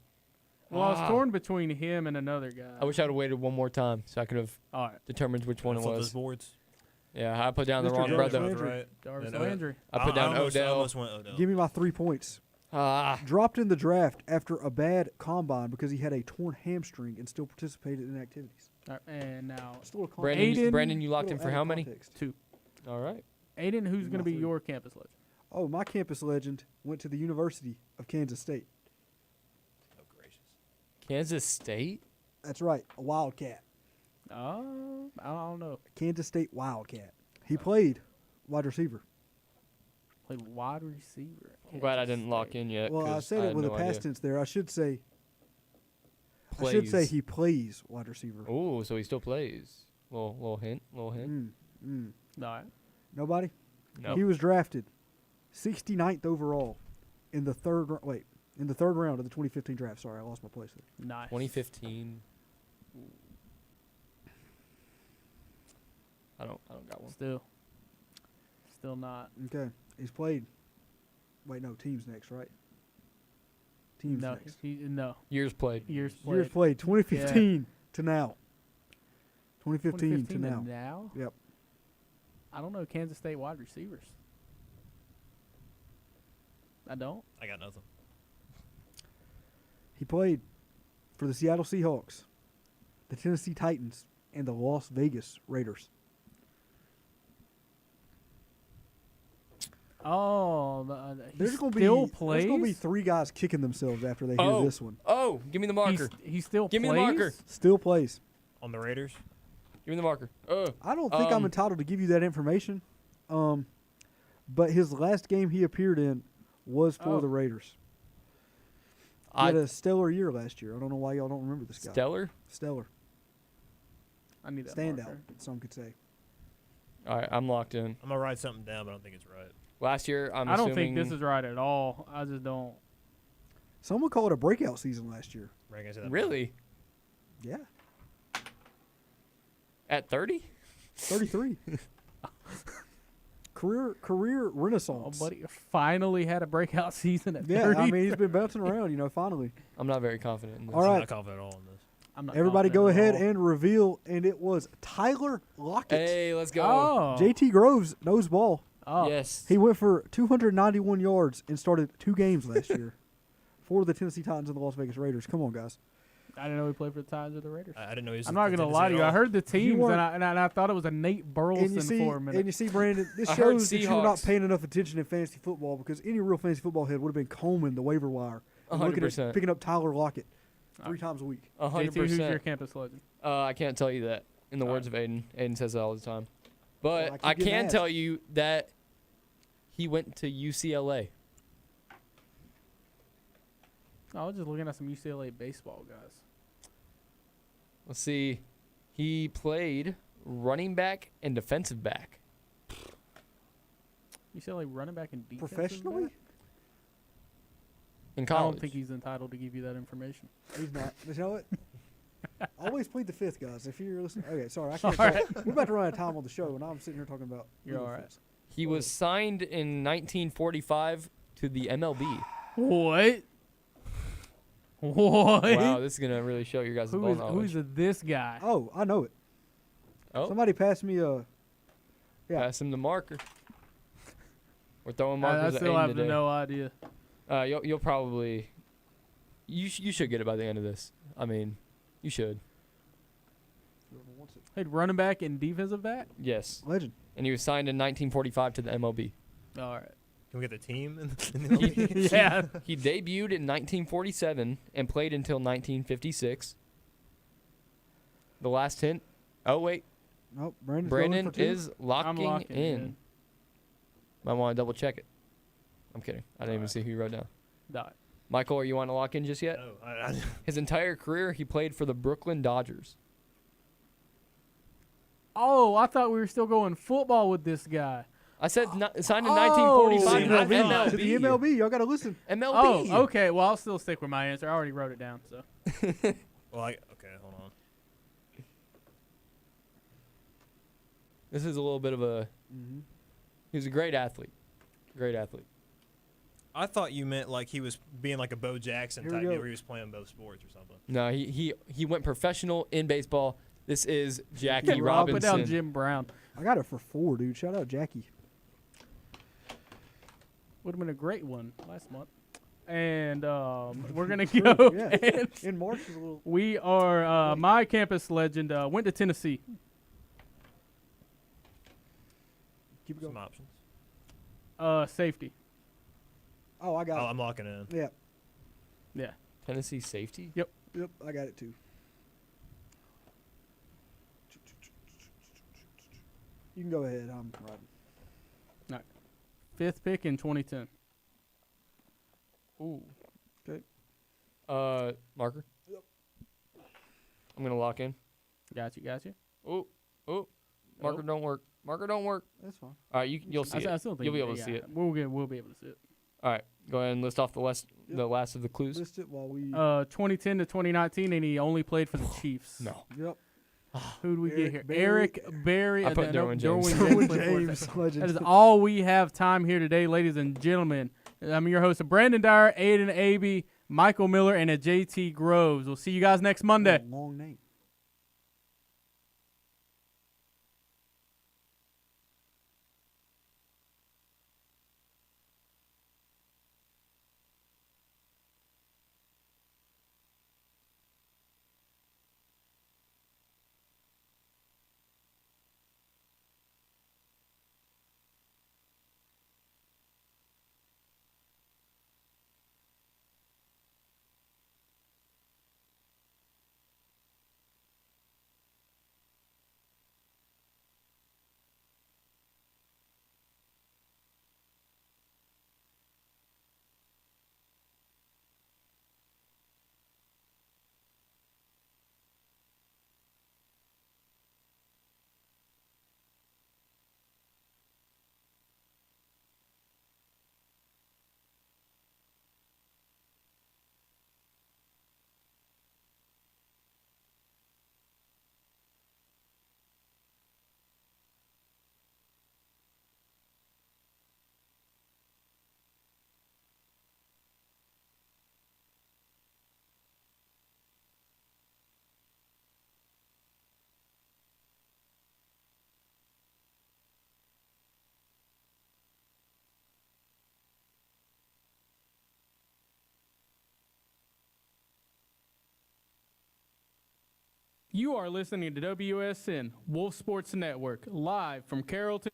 Well, I was torn between him and another guy. I wish I would have waited one more time so I could have determined which one it was. Those boards. Yeah, I put down the wrong brother. Jarvis Landry. I put down Odell. Almost went Odell. Give me my 3 points. Dropped in the draft after a bad combine because he had a torn hamstring and still participated in activities. And now, Brandon, you locked in for how many? 2. All right. Aiden, who's going to be your campus legend? Oh, my campus legend went to the University of Kansas State. Oh, gracious. Kansas State? That's right, a Wildcat. I don't know. Kansas State Wildcat. He played wide receiver. Played wide receiver. I'm glad I didn't lock in yet. Well, I 'cause said it had with no a past idea. tense there. I should say Plays. he plays wide receiver. Oh, so he still plays. Little hint. No. Nobody? No. He was drafted 69th overall in the third round of the 2015 draft. Sorry, I lost my place there. Nice. 2015. I don't got one. Still not. Okay. He's played. Wait, no, teams next, right? Teams No, next. no. Years played. Years played. Years played, 2015 to now. 2015 to 2015 now. to now? Yep. I don't know Kansas State wide receivers. I don't. I got nothing. He played for the Seattle Seahawks, the Tennessee Titans, and the Las Vegas Raiders. Oh, There's going plays. to be 3 guys kicking themselves after they hear this one. Oh, give me the marker. He still give plays? me the marker. Still plays. On the Raiders? Give me the marker. I don't think I'm entitled to give you that information. But his last game he appeared in was for the Raiders. He had a stellar year last year. I don't know why y'all don't remember this guy. Stellar? Stellar. I need that Standout, marker. some could say. All right, I'm locked in. I'm gonna write something down, but I don't think it's right. Last year, I don't think this is right at all. I just don't. Someone called it a breakout season last year. Really? Yeah. At 30? 33. Career renaissance. Oh, buddy, finally had a breakout season at 30. Yeah, I mean, he's been bouncing around, finally. I'm not very confident in this. All right. I'm not confident at all in this. I'm not Everybody go confident ahead at all. and reveal, and it was Tyler Lockett. Hey, let's go. Oh. JT Groves knows ball. Oh. Yes. He went for 291 yards and started 2 games last year for the Tennessee Titans and the Las Vegas Raiders. Come on, guys. I didn't know he played for the Titans or the Raiders. I didn't know he was. I'm not going to lie to you. I heard the teams, and I thought it was a Nate Burleson for a minute. And you see, Brandon, this I heard shows that you're not Seahawks. paying enough attention in fantasy football because any real fantasy football head would have been combing the waiver wire and looking at 100%. picking up Tyler Lockett 3 times a week. 100%. JT, who's your campus legend? I can't tell you that. In the words of Aiden. Aiden says that all the time. But Well, I keep getting can asked. tell you that he went to UCLA. I was just looking at some UCLA baseball guys. Let's see. He played running back and defensive back. UCLA running back and defensive Professionally? back? In I college. don't think he's entitled to give you that information. He's not. You know what? Always plead the fifth, guys. If you're listening. Okay, sorry. I can't All talk. We're about to run out of time on the show, and I'm sitting here talking about. You're all legal right. things. He was signed in 1945 to the MLB. What? What? Wow, this is going to really show your guys' ball knowledge. Who's this guy? Oh, I know it. Oh. Somebody passed me a. Yeah. Pass him the marker. We're throwing I markers at still Aiden have today. no idea. You'll probably... You should get it by the end of this. I mean, you should. Hey, running back and defensive back? Yes. Legend. And he was signed in 1945 to the MLB. All right. Can we get the team? In the league? Yeah. He debuted in 1947 and played until 1956. The last hint. Oh, wait. Nope. Brandon's Brandon going for 2. is locking locking in. Might want to double check it. I'm kidding. I didn't even see who you wrote down. Dot. Michael, are you want to lock in just yet? No, His entire career, he played for the Brooklyn Dodgers. Oh, I thought we were still going football with this guy. I said signed in Oh, 1945 to the MLB. To the MLB. Y'all got to listen. MLB. Oh, okay. Well, I'll still stick with my answer. I already wrote it down. So Well, okay, hold on. This is a little bit of a... He was a great athlete. Great athlete. I thought you meant like he was being like a Bo Jackson Here we type go. deal where he was playing both sports or something. No, he went professional in baseball. This is Jackie I'll put Robinson. down Jim Brown. I got it for 4, dude. Shout out Jackie. Would have been a great one last month. And we're gonna go. Yeah. And In March is a little. we are my campus legend. Went to Tennessee. Keep it Some going. options. Safety. Oh, I got Oh, it. I'm locking in. Yeah. Yeah. Tennessee safety? Yep. Yep, I got it too. You can go ahead. I'm riding. All right. 5th pick in 2010. Ooh. Okay. Marker. Yep. I'm gonna lock in. Got you. Ooh. Marker don't work. That's fine. All right, you'll see it. I still think You'll be able to see it. We'll be able to see it. All right, go ahead and list off the last of the clues. List it while we. 2010 to 2019, and he only played for the Chiefs. No. Yep. Who'd we get here? Berry. Eric Berry. I put Derwin James. Derwin played for James, it. legend. That is all we have time here today, ladies and gentlemen. I'm your host, Brandon Dyer, Aiden Aby, Michael Miller, and a JT Groves. We'll see you guys next Monday. Long name. You are listening to WSN Wolf Sports Network, live from Carrollton.